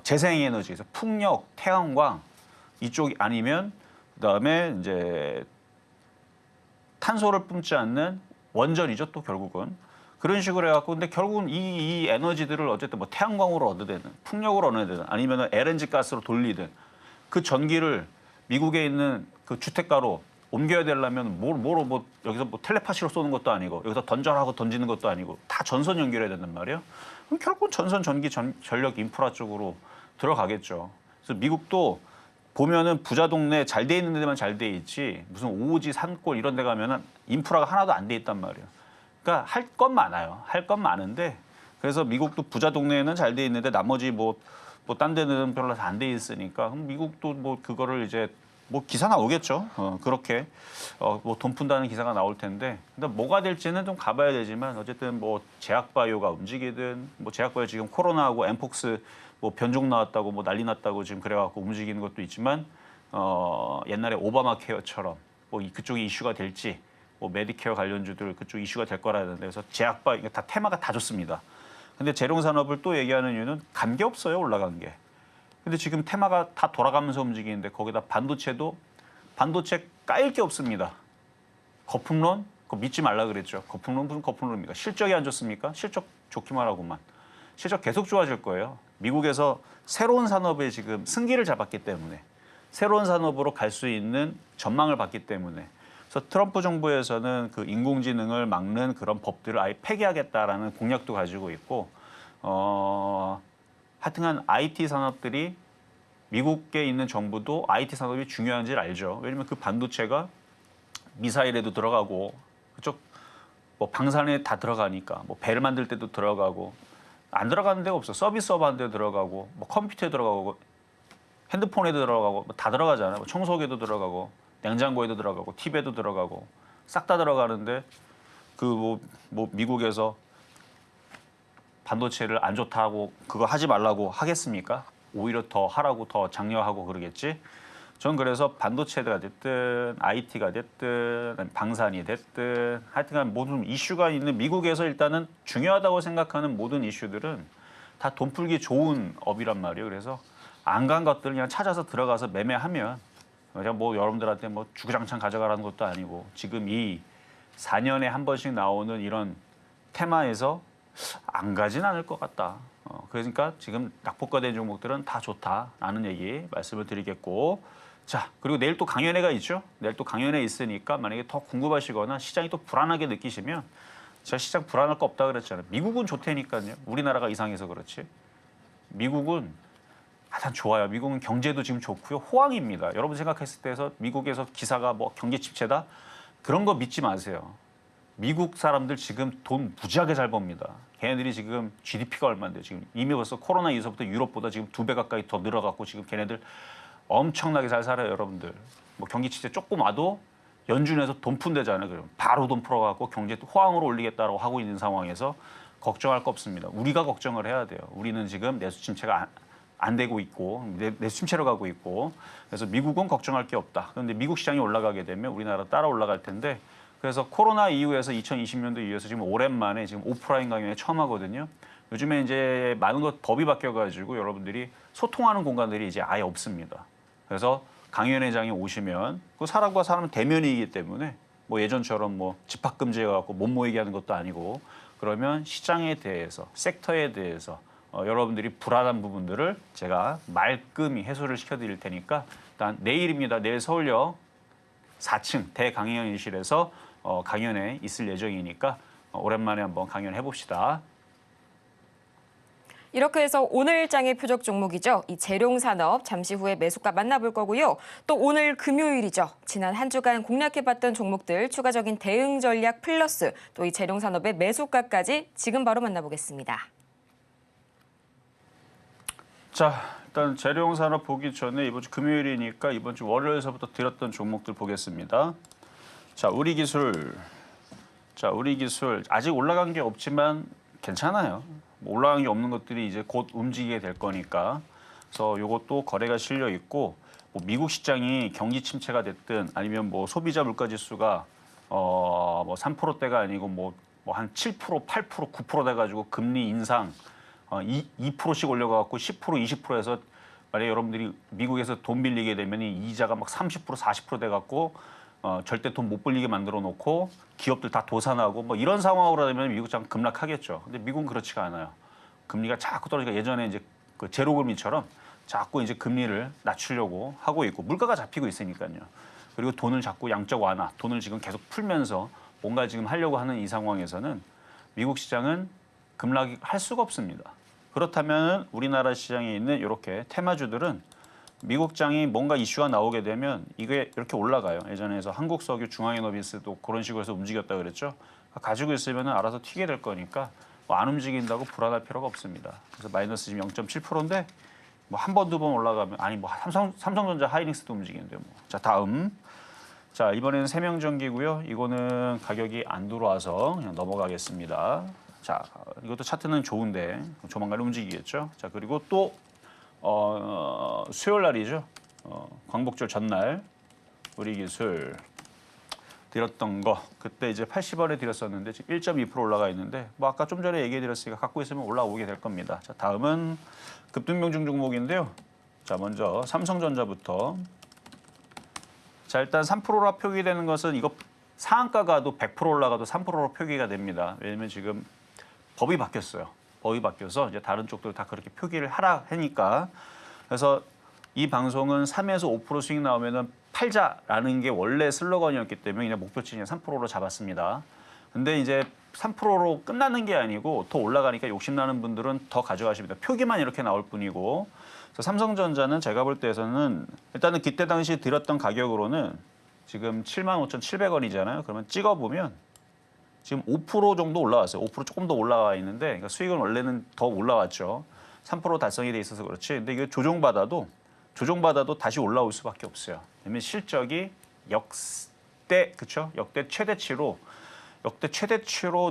재생에너지에서 풍력, 태양광 이쪽이 아니면 그다음에 이제 탄소를 뿜지 않는 원전이죠. 또 결국은 그런 식으로 해갖고 근데 결국은 이 에너지들을 어쨌든 뭐 태양광으로 얻어내든 풍력으로 얻어내든 아니면 LNG 가스로 돌리든 그 전기를 미국에 있는 그 주택가로 옮겨야 되려면 뭐 여기서 뭐 텔레파시로 쏘는 것도 아니고 여기서 던져라고 던지는 것도 아니고 다 전선 연결해야 된단 말이에요. 그럼 결국은 전선 전기 전력 인프라 쪽으로 들어가겠죠. 그래서 미국도 보면은 부자 동네 잘 돼 있는 데만 잘 돼 있지 무슨 오지 산골 이런 데 가면은 인프라가 하나도 안 돼 있단 말이에요. 그러니까 할 건 많아요. 할 건 많은데 그래서 미국도 부자 동네에는 잘 돼 있는데 나머지 뭐 딴 데는 별로 안 돼 있으니까 그럼 미국도 뭐 그거를 이제 뭐 기사 나오겠죠. 그렇게 뭐 돈 푼다는 기사가 나올 텐데 근데 뭐가 될지는 좀 가봐야 되지만 어쨌든 뭐 제약바이오가 움직이든 뭐 제약바이오 지금 코로나하고 엠폭스 뭐 변종 나왔다고 뭐 난리 났다고 지금 그래갖고 움직이는 것도 있지만 옛날에 오바마 케어처럼 뭐 그쪽이 이슈가 될지 뭐 메디케어 관련주들 그쪽 이슈가 될 거라는데 그래서 제약바이오 다 테마가 다 좋습니다. 근데 재룡산업을 또 얘기하는 이유는 관계 없어요 올라간 게. 근데 지금 테마가 다 돌아가면서 움직이는데 거기다 반도체도 반도체 까일 게 없습니다. 거품론? 그거 믿지 말라 그랬죠. 거품론 무슨 거품론입니까? 실적이 안 좋습니까? 실적 좋기만 하고만. 실적 계속 좋아질 거예요. 미국에서 새로운 산업에 지금 승기를 잡았기 때문에 새로운 산업으로 갈 수 있는 전망을 봤기 때문에 그래서 트럼프 정부에서는 그 인공지능을 막는 그런 법들을 아예 폐기하겠다라는 공약도 가지고 있고 하여튼간 IT 산업들이 미국에 있는 정부도 IT 산업이 중요한지를 알죠. 왜냐하면 그 반도체가 미사일에도 들어가고 그쪽 뭐 방산에 다 들어가니까 뭐 배를 만들 때도 들어가고 안 들어가는 데가 없어. 서비스업 하는 데 들어가고 뭐 컴퓨터에 들어가고 핸드폰에도 들어가고 뭐 다 들어가잖아요. 뭐 청소기에도 들어가고 냉장고에도 들어가고 TV에도 들어가고 싹 다 들어가는데 그 뭐 미국에서 반도체를 안 좋다고 그거 하지 말라고 하겠습니까? 오히려 더 하라고 더 장려하고 그러겠지. 전 그래서 반도체가 됐든 IT가 됐든 방산이 됐든 하여튼간 모든 이슈가 있는 미국에서 일단은 중요하다고 생각하는 모든 이슈들은 다 돈 풀기 좋은 업이란 말이에요. 그래서 안 간 것들을 그냥 찾아서 들어가서 매매하면 그냥 뭐 여러분들한테 뭐 주구장창 가져가라는 것도 아니고 지금 이 4년에 한 번씩 나오는 이런 테마에서 안 가진 않을 것 같다. 그러니까 지금 낙폭과된 종목들은 다 좋다라는 얘기 말씀을 드리겠고 자 그리고 내일 또 강연회가 있죠. 내일 또 강연회 있으니까 만약에 더 궁금하시거나 시장이 또 불안하게 느끼시면 제가 시장 불안할 거 없다 그랬잖아요. 미국은 좋다니까요. 우리나라가 이상해서 그렇지. 미국은 하여튼 좋아요. 미국은 경제도 지금 좋고요. 호황입니다. 여러분 생각했을 때에서 미국에서 기사가 뭐 경제 침체다 그런 거 믿지 마세요. 미국 사람들 지금 돈 무지하게 잘 법니다. 걔네들이 지금 GDP가 얼마인데 지금 이미 벌써 코로나 이후부터 유럽보다 지금 2배 가까이 더 늘어갔고 지금 걔네들 엄청나게 잘 살아요, 여러분들. 뭐 경기 침체 조금 와도 연준에서 돈 푼대잖아요. 그럼 바로 돈 풀어갖고 경제 호황으로 올리겠다고 하고 있는 상황에서 걱정할 거 없습니다. 우리가 걱정을 해야 돼요. 우리는 지금 내수 침체가 안 되고 있고 내수 침체로 가고 있고 그래서 미국은 걱정할 게 없다. 그런데 미국 시장이 올라가게 되면 우리나라 따라 올라갈 텐데 그래서 코로나 이후에서 2020년도 이후에서 지금 오랜만에 지금 오프라인 강연에 처음 하거든요. 요즘에 이제 많은 것 법이 바뀌어가지고 여러분들이 소통하는 공간들이 이제 아예 없습니다. 그래서 강연회장이 오시면 그 사람과 사람은 대면이기 때문에 뭐 예전처럼 뭐 집합금지해갖고 못 모이게 하는 것도 아니고 그러면 시장에 대해서 섹터에 대해서 여러분들이 불안한 부분들을 제가 말끔히 해소를 시켜드릴 테니까 일단 내일입니다. 내일 서울역 4층 대강연실에서 강연에 있을 예정이니까 오랜만에 한번 강연해 봅시다. 이렇게 해서 오늘 장의 표적 종목이죠. 이 재룡산업 잠시 후에 매수가 만나볼 거고요. 또 오늘 금요일이죠. 지난 한 주간 공략해봤던 종목들 추가적인 대응 전략 플러스 또 이 재룡산업의 매수가까지 지금 바로 만나보겠습니다. 자, 일단 재룡산업 보기 전에 이번 주 금요일이니까 이번 주 월요일서부터 드렸던 종목들 보겠습니다. 자, 우리기술. 자, 우리기술 아직 올라간 게 없지만 괜찮아요. 뭐 올라간 게 없는 것들이 이제 곧 움직이게 될 거니까. 그래서 이것도 거래가 실려 있고 뭐 미국 시장이 경기 침체가 됐든 아니면 뭐 소비자 물가 지수가 뭐 3%대가 아니고 뭐 한 7%, 8%, 9% 돼가지고 금리 인상 2%씩 올려가지고 10%, 20%에서 만약에 여러분들이 미국에서 돈 빌리게 되면 이자가 막 30%, 40% 돼갖고 절대 돈 못 벌리게 만들어 놓고 기업들 다 도산하고 뭐 이런 상황으로 되면 미국 장 급락하겠죠. 근데 미국은 그렇지가 않아요. 금리가 자꾸 떨어지니까 예전에 이제 그 제로금리처럼 자꾸 이제 금리를 낮추려고 하고 있고 물가가 잡히고 있으니까요. 그리고 돈을 자꾸 양적 완화, 돈을 지금 계속 풀면서 뭔가 지금 하려고 하는 이 상황에서는 미국 시장은 급락할 수가 없습니다. 그렇다면 우리나라 시장에 있는 이렇게 테마주들은 미국 장이 뭔가 이슈가 나오게 되면 이게 이렇게 올라가요. 예전에서 한국석유, 중앙에너비스도 그런 식으로 해서 움직였다 그랬죠. 가지고 있으면 알아서 튀게 될 거니까 뭐 안 움직인다고 불안할 필요가 없습니다. 그래서 마이너스 지금 0.7%인데 뭐 한 번, 두 번 올라가면 아니 뭐 삼성전자, 하이닉스도 움직이는데 뭐. 자, 다음. 자, 이번에는 세명전기고요. 이거는 가격이 안 들어와서 그냥 넘어가겠습니다. 자, 이것도 차트는 좋은데 조만간 움직이겠죠. 자, 그리고 또 수요일 날이죠. 광복절 전날 우리기술 드렸던 거 그때 이제 80원에 드렸었는데 지금 1.2% 올라가 있는데 뭐 아까 좀 전에 얘기해 드렸으니까 갖고 있으면 올라오게 될 겁니다. 자, 다음은 급등명중 종목인데요. 자, 먼저 삼성전자부터. 자, 일단 3%라 표기되는 것은 이거 상한가가도 100% 올라가도 3%로 표기가 됩니다. 왜냐면 지금 법이 바뀌었어요. 법이 바뀌어서 이제 다른 쪽들 다 그렇게 표기를 하라 하니까. 그래서 이 방송은 3에서 5% 수익 나오면은 팔자라는 게 원래 슬로건이었기 때문에 그냥 목표치는 3%로 잡았습니다. 근데 이제 3%로 끝나는 게 아니고 더 올라가니까 욕심나는 분들은 더 가져가십니다. 표기만 이렇게 나올 뿐이고. 그래서 삼성전자는 제가 볼 때에서는 일단은 그때 당시 드렸던 가격으로는 지금 75,700원이잖아요. 그러면 찍어보면 지금 5% 정도 올라왔어요. 5% 조금 더 올라와 있는데 그러니까 수익은 원래는 더 올라왔죠. 3% 달성이 돼 있어서 그렇지. 근데 이게 조정받아도 다시 올라올 수밖에 없어요. 왜냐면 실적이 역대 그렇죠? 역대 최대치로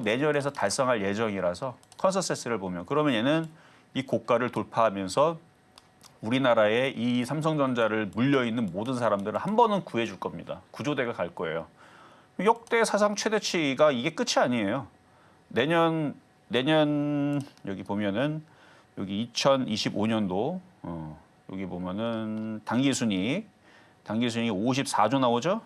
내년에서 달성할 예정이라서 컨센서스를 보면 그러면 얘는 이 고가를 돌파하면서 우리나라에 이 삼성전자를 물려있는 모든 사람들은 한 번은 구해줄 겁니다. 구조대가 갈 거예요. 역대 사상 최대치가 이게 끝이 아니에요. 내년 여기 보면은 여기 2025년도 여기 보면은 당기순이익 54조 나오죠.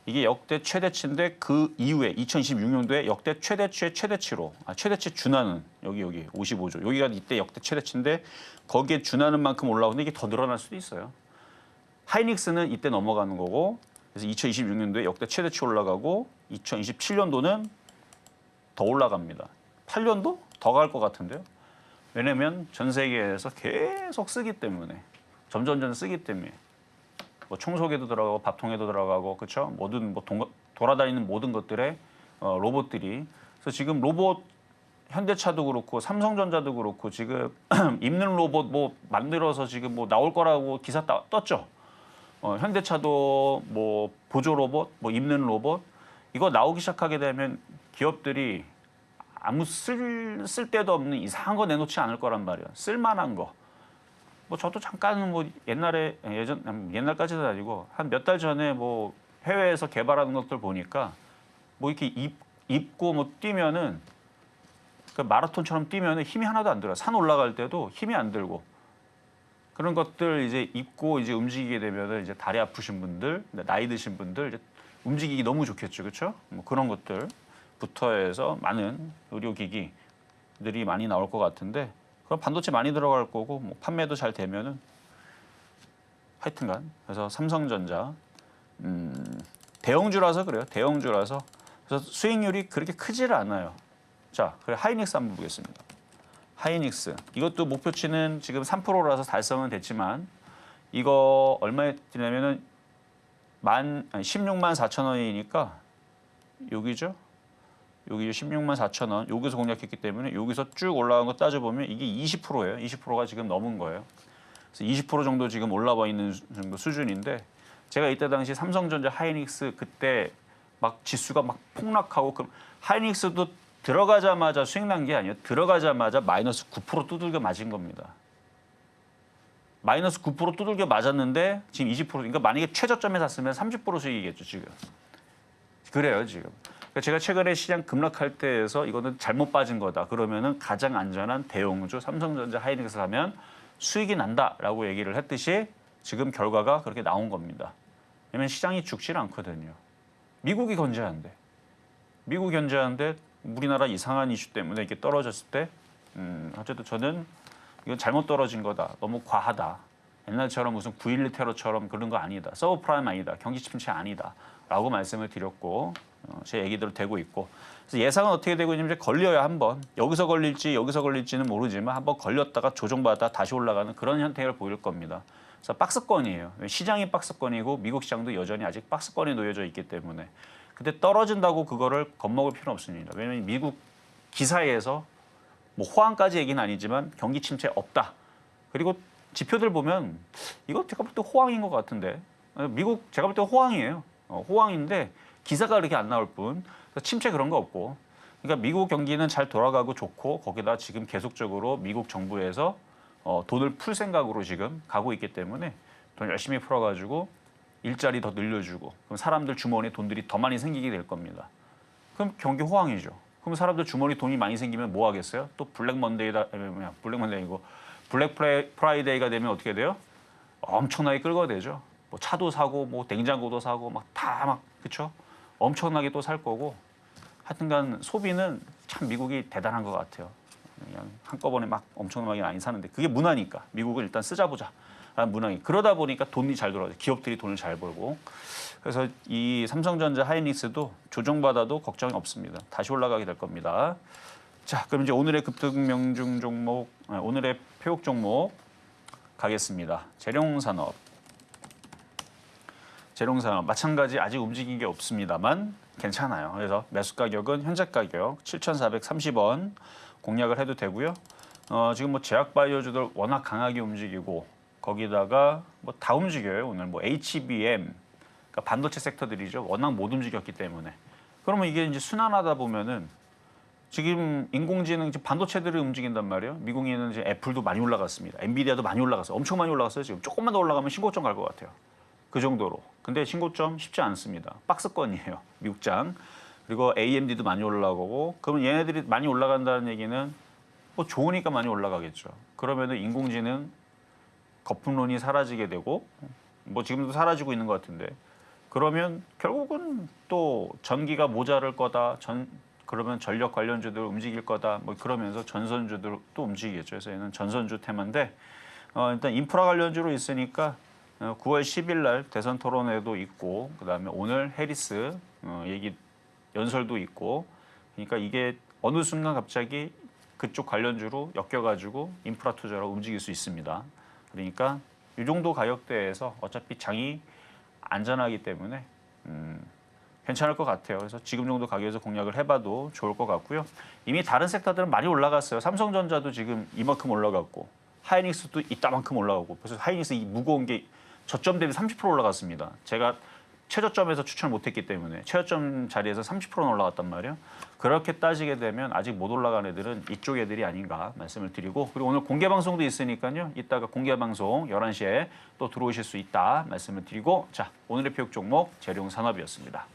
이게 역대 최대치인데 그 이후에 2026년도에 역대 최대치의 최대치로 최대치 준하는 여기 55조 여기가 이때 역대 최대치인데 거기에 준하는 만큼 올라오는데 이게 더 늘어날 수도 있어요. 하이닉스는 이때 넘어가는 거고 그래서 2026년도에 역대 최대치 올라가고 2027년도는 더 올라갑니다. 8년도 더 갈 것 같은데요. 왜냐면 전 세계에서 계속 쓰기 때문에 점점 쓰기 때문에 뭐 청소기도 들어가고 밥통에도 들어가고 그렇죠. 모든 뭐 돌아다니는 모든 것들에 로봇들이 그래서 지금 로봇 현대차도 그렇고 삼성전자도 그렇고 지금 입는 로봇 뭐 만들어서 지금 뭐 나올 거라고 기사 떴죠. 현대차도 뭐 보조 로봇, 뭐 입는 로봇 이거 나오기 시작하게 되면 기업들이 아무 쓸데도 없는 이상한 거 내놓지 않을 거란 말이에요. 쓸만한 거. 뭐 저도 잠깐 뭐 옛날까지는 아니고 한 몇 달 전에 뭐 해외에서 개발하는 것들 보니까 뭐 이렇게 입고 뭐 뛰면은 그 마라톤처럼 뛰면은 힘이 하나도 안 들어요. 산 올라갈 때도 힘이 안 들고 그런 것들 이제 입고 이제 움직이게 되면은 이제 다리 아프신 분들, 나이 드신 분들 이제 움직이기 너무 좋겠죠, 그렇죠? 뭐 그런 것들부터 해서 많은 의료기기들이 많이 나올 것 같은데 그럼 반도체 많이 들어갈 거고 뭐 판매도 잘 되면은 하여튼간 그래서 삼성전자 대형주라서 그래요. 대형주라서 그래서 수익률이 그렇게 크지를 않아요. 자, 그래 하이닉스 한번 보겠습니다. 하이닉스 이것도 목표치는 지금 3%라서 달성은 됐지만 이거 얼마에 뛰냐면은 16만 4천 원이니까 여기죠. 여기 16만 4천 원 여기서 공략했기 때문에 여기서 쭉 올라간 거 따져보면 이게 20%예요. 20%가 지금 넘은 거예요. 그래서 20% 정도 지금 올라와 있는 정도 수준인데 제가 이때 당시 삼성전자 하이닉스 그때 막 지수가 막 폭락하고 그럼 하이닉스도 들어가자마자 수익 난 게 아니에요. 들어가자마자 마이너스 9% 두들겨 맞은 겁니다. 마이너스 9% 두들겨 맞았는데 지금 20% 그러니까 만약에 최저점에 샀으면 30% 수익이겠죠 지금. 그래요 지금. 그러니까 제가 최근에 시장 급락할 때에서 이거는 잘못 빠진 거다. 그러면은 가장 안전한 대형주 삼성전자 하이닉스 사면 수익이 난다라고 얘기를 했듯이 지금 결과가 그렇게 나온 겁니다. 왜냐면 시장이 죽질 않거든요. 미국이 견제한대. 미국 견제하는데 우리나라 이상한 이슈 때문에 이게 떨어졌을 때 어쨌든 저는 이건 잘못 떨어진 거다. 너무 과하다. 옛날처럼 무슨 9.11 테러처럼 그런 거 아니다. 서브프라임 아니다. 경기 침체 아니다. 라고 말씀을 드렸고 제 얘기대로 되고 있고 그래서 예상은 어떻게 되고 있냐면 이제 걸려야 한번 여기서 걸릴지는 모르지만 한번 걸렸다가 조정받아 다시 올라가는 그런 형태를 보일 겁니다. 그래서 박스권이에요. 시장이 박스권이고 미국 시장도 여전히 아직 박스권에 놓여져 있기 때문에 근데 떨어진다고 그거를 겁먹을 필요는 없습니다. 왜냐하면 미국 기사에서 뭐 호황까지 얘기는 아니지만 경기 침체 없다. 그리고 지표들 보면 이거 제가 볼 때 호황인 것 같은데 미국 제가 볼 때 호황이에요. 호황인데 기사가 그렇게 안 나올 뿐 침체 그런 거 없고 그러니까 미국 경기는 잘 돌아가고 좋고 거기다 지금 계속적으로 미국 정부에서 돈을 풀 생각으로 지금 가고 있기 때문에 돈 열심히 풀어가지고 일자리 더 늘려주고 그럼 사람들 주머니에 돈들이 더 많이 생기게 될 겁니다. 그럼 경기 호황이죠. 그럼 사람들 주머니 돈이 많이 생기면 뭐 하겠어요? 또 블랙 먼데이고 블랙 프라이데이가 되면 어떻게 돼요? 엄청나게 끌어대죠. 뭐 차도 사고 뭐 냉장고도 사고 막 다 막 그렇죠? 엄청나게 또 살 거고 하여튼간 소비는 참 미국이 대단한 것 같아요. 그냥 한꺼번에 막 엄청나게 많이 사는데 그게 문화니까 미국은 일단 쓰자 보자. 문항이 그러다 보니까 돈이 잘 돌아가죠. 기업들이 돈을 잘 벌고 그래서 이 삼성전자 하이닉스도 조정받아도 걱정이 없습니다. 다시 올라가게 될 겁니다. 자, 그럼 이제 오늘의 급등 명중 종목, 오늘의 표육 종목 가겠습니다. 재룡산업 마찬가지 아직 움직인 게 없습니다만 괜찮아요. 그래서 매수 가격은 현재 가격 7,430원 공략을 해도 되고요. 지금 뭐 제약바이오주들 워낙 강하게 움직이고 거기다가 뭐 다 움직여요. 오늘 뭐 HBM, 그러니까 반도체 섹터들이죠. 워낙 못 움직였기 때문에. 그러면 이게 이제 순환하다 보면은 지금 인공지능 지금 반도체들이 움직인단 말이에요. 미국에는 이제 애플도 많이 올라갔습니다. 엔비디아도 많이 올라갔어요. 엄청 많이 올라갔어요. 지금 조금만 더 올라가면 신고점 갈 것 같아요. 그 정도로. 근데 신고점 쉽지 않습니다. 박스권이에요. 미국장. 그리고 AMD도 많이 올라가고 그러면 얘네들이 많이 올라간다는 얘기는 뭐 좋으니까 많이 올라가겠죠. 그러면은 인공지능 거품론이 사라지게 되고 뭐 지금도 사라지고 있는 것 같은데 그러면 결국은 또 전기가 모자랄 거다. 그러면 전력 관련주들 움직일 거다. 뭐 그러면서 전선주들 또 움직이겠죠. 그래서 얘는 전선주 테마인데 일단 인프라 관련주로 있으니까 9월 10일 날 대선 토론회도 있고 그다음에 오늘 해리스 얘기 연설도 있고 그러니까 이게 어느 순간 갑자기 그쪽 관련주로 엮여가지고 인프라 투자로 움직일 수 있습니다. 그러니까 이 정도 가격대에서 어차피 장이 안전하기 때문에 괜찮을 것 같아요. 그래서 지금 정도 가격에서 공략을 해봐도 좋을 것 같고요. 이미 다른 섹터들은 많이 올라갔어요. 삼성전자도 지금 이만큼 올라갔고 하이닉스도 이따만큼 올라가고 그래서 하이닉스 이 무거운 게 저점 대비 30% 올라갔습니다. 제가 최저점에서 추천을 못했기 때문에 최저점 자리에서 30%는 올라갔단 말이에요. 그렇게 따지게 되면 아직 못 올라간 애들은 이쪽 애들이 아닌가 말씀을 드리고 그리고 오늘 공개 방송도 있으니까요. 이따가 공개 방송 11시에 또 들어오실 수 있다 말씀을 드리고 자 오늘의 표육 종목 재룡산업이었습니다.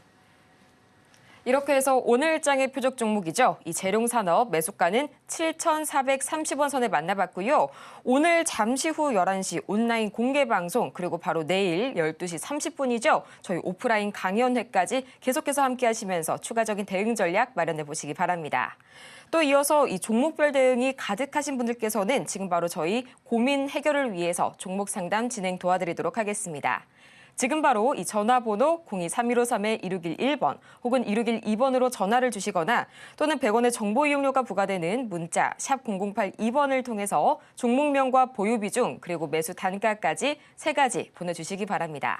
이렇게 해서 오늘 장의 표적 종목이죠. 이 재룡산업 매수가는 7,430원 선에 만나봤고요. 오늘 잠시 후 11시 온라인 공개 방송 그리고 바로 내일 12시 30분이죠. 저희 오프라인 강연회까지 계속해서 함께 하시면서 추가적인 대응 전략 마련해 보시기 바랍니다. 또 이어서 이 종목별 대응이 가득하신 분들께서는 지금 바로 저희 고민 해결을 위해서 종목 상담 진행 도와드리도록 하겠습니다. 지금 바로 이 전화번호 023153-2611번 혹은 2612번으로 전화를 주시거나 또는 100원의 정보 이용료가 부과되는 문자 샵 0082번을 통해서 종목명과 보유 비중 그리고 매수 단가까지 3가지 보내주시기 바랍니다.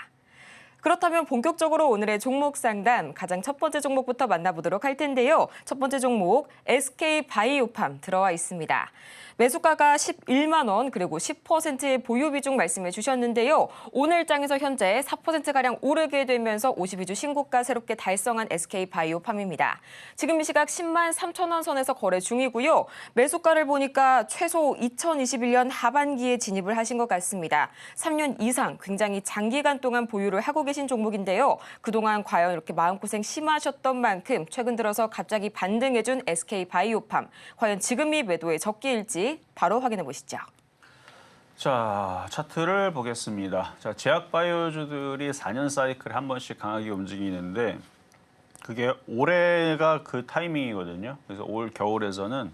그렇다면 본격적으로 오늘의 종목 상담 가장 첫 번째 종목부터 만나보도록 할 텐데요. 첫 번째 종목 SK바이오팜 들어와 있습니다. 매수가가 11만 원 그리고 10%의 보유 비중 말씀해 주셨는데요. 오늘 장에서 현재 4%가량 오르게 되면서 52주 신고가 새롭게 달성한 SK바이오팜입니다. 지금 이 시각 10만 3천 원 선에서 거래 중이고요. 매수가를 보니까 최소 2021년 하반기에 진입을 하신 것 같습니다. 3년 이상 굉장히 장기간 동안 보유를 하고 계신 종목인데요. 그동안 과연 이렇게 마음고생 심하셨던 만큼 최근 들어서 갑자기 반등해준 SK바이오팜. 과연 지금이 매도의 적기일지 바로 확인해 보시죠. 자, 차트를 보겠습니다. 자, 제약바이오주들이 4년 사이클에 한 번씩 강하게 움직이는데 그게 올해가 그 타이밍이거든요. 그래서 올 겨울에서는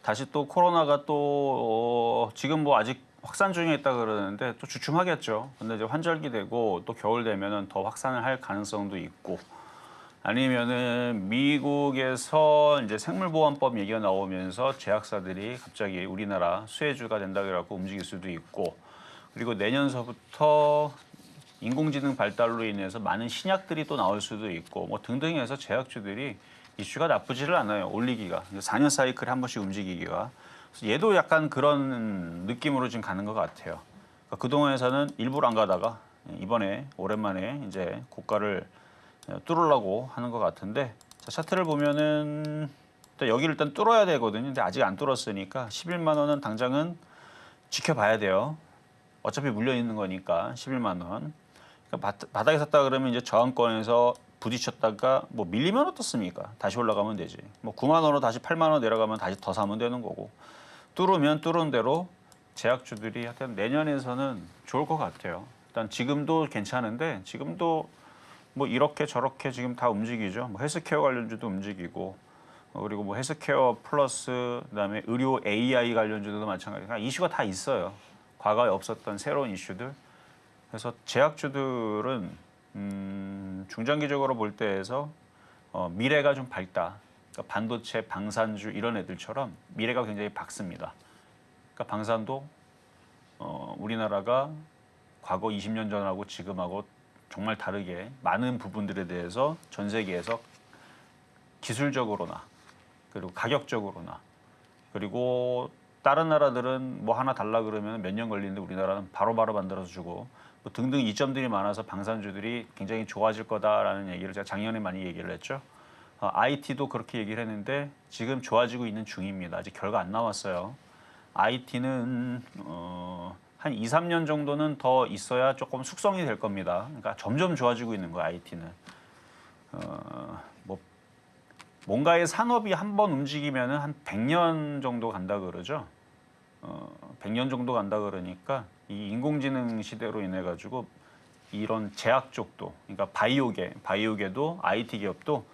다시 또 코로나가 또 지금 뭐 아직 확산 중에 있다 그러는데 또 주춤하겠죠. 근데 이제 환절기 되고 또 겨울 되면은 더 확산을 할 가능성도 있고 아니면은 미국에서 이제 생물보안법 얘기가 나오면서 제약사들이 갑자기 우리나라 수혜주가 된다 그래갖고 움직일 수도 있고 그리고 내년서부터 인공지능 발달로 인해서 많은 신약들이 또 나올 수도 있고 뭐 등등 해서 제약주들이 이슈가 나쁘지를 않아요. 올리기가 4년 사이클에 한 번씩 움직이기가 그래서 얘도 약간 그런 느낌으로 지금 가는 것 같아요. 그러니까 그동안에서는 일부러 안 가다가 이번에 오랜만에 이제 고가를 뚫으려고 하는 것 같은데 자, 차트를 보면은 여기를 일단 뚫어야 되거든요. 근데 아직 안 뚫었으니까 11만 원은 당장은 지켜봐야 돼요. 어차피 물려 있는 거니까 11만 원. 그러니까 바닥에 샀다 그러면 이제 저항권에서 부딪혔다가 뭐 밀리면 어떻습니까? 다시 올라가면 되지. 뭐 9만 원으로 다시 8만 원 내려가면 다시 더 사면 되는 거고. 뚫으면 뚫은 대로 제약주들이 하여튼 내년에서는 좋을 것 같아요. 일단 지금도 괜찮은데 지금도 뭐 이렇게 저렇게 지금 다 움직이죠. 뭐 헬스케어 관련주도 움직이고 그리고 뭐 헬스케어 플러스 그다음에 의료 AI 관련주도 마찬가지고 그러니까 이슈가 다 있어요. 과거에 없었던 새로운 이슈들. 그래서 제약주들은 중장기적으로 볼 때에서 미래가 좀 밝다. 그러니까 반도체, 방산주 이런 애들처럼 미래가 굉장히 밝습니다. 그러니까 방산도 우리나라가 과거 20년 전하고 지금하고 정말 다르게 많은 부분들에 대해서 전 세계에서 기술적으로나 그리고 가격적으로나 그리고 다른 나라들은 뭐 하나 달라 그러면 몇 년 걸리는데 우리나라는 바로바로 만들어서 주고 뭐 등등 이점들이 많아서 방산주들이 굉장히 좋아질 거다라는 얘기를 제가 작년에 많이 얘기를 했죠. IT도 그렇게 얘기를 했는데 지금 좋아지고 있는 중입니다. 아직 결과 안 나왔어요. IT는 한 2, 3년 정도는 더 있어야 조금 숙성이 될 겁니다. 그러니까 점점 좋아지고 있는 거예요, IT는. 뭐 뭔가의 산업이 한 번 움직이면 한 100년 정도 간다 그러죠. 100년 정도 간다 그러니까 이 인공지능 시대로 인해 가지고 이런 제약 쪽도, 그러니까 바이오계도 IT 기업도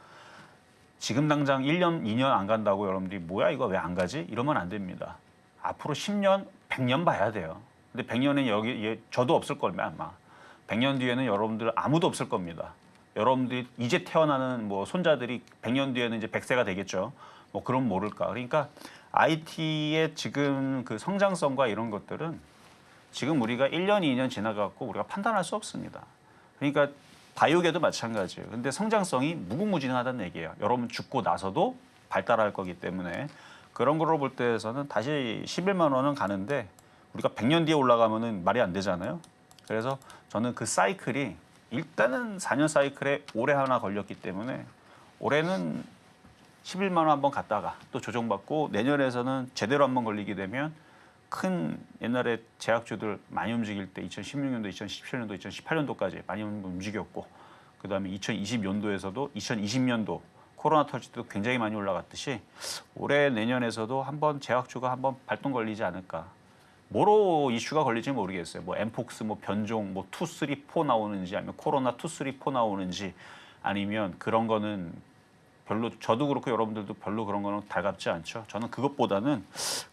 지금 당장 1년, 2년 안 간다고 여러분들이 뭐야 이거 왜 안 가지? 이러면 안 됩니다. 앞으로 10년, 100년 봐야 돼요. 근데 100년은 여기 저도 없을 겁니다. 아마 100년 뒤에는 여러분들 아무도 없을 겁니다. 여러분들이 이제 태어나는 뭐 손자들이 100년 뒤에는 이제 100세가 되겠죠. 뭐 그럼 모를까. 그러니까 IT의 지금 그 성장성과 이런 것들은 지금 우리가 1년, 2년 지나갖고 우리가 판단할 수 없습니다. 그러니까 바이오계도 마찬가지예요. 근데 성장성이 무궁무진하다는 얘기예요. 여러분 죽고 나서도 발달할 거기 때문에 그런 거로 볼 때에서는 다시 11만 원은 가는데 우리가 100년 뒤에 올라가면은 말이 안 되잖아요. 그래서 저는 그 사이클이 일단은 4년 사이클에 올해 하나 걸렸기 때문에 올해는 11만 원 한번 갔다가 또 조정받고 내년에서는 제대로 한번 걸리게 되면 큰 옛날에 제약주들 많이 움직일 때 2016년도, 2017년도, 2018년도까지 많이 움직였고 그다음에 2020년도에서도 2020년도 코로나 터질 때도 굉장히 많이 올라갔듯이 올해 내년에서도 한번 제약주가 한번 발동 걸리지 않을까. 뭐로 이슈가 걸릴지 모르겠어요. 뭐 엠폭스, 뭐 변종, 뭐 2, 3, 4 나오는지 아니면 코로나 2, 3, 4 나오는지 아니면 그런 거는 별로 저도 그렇고 여러분들도 별로 그런 거는 달갑지 않죠. 저는 그것보다는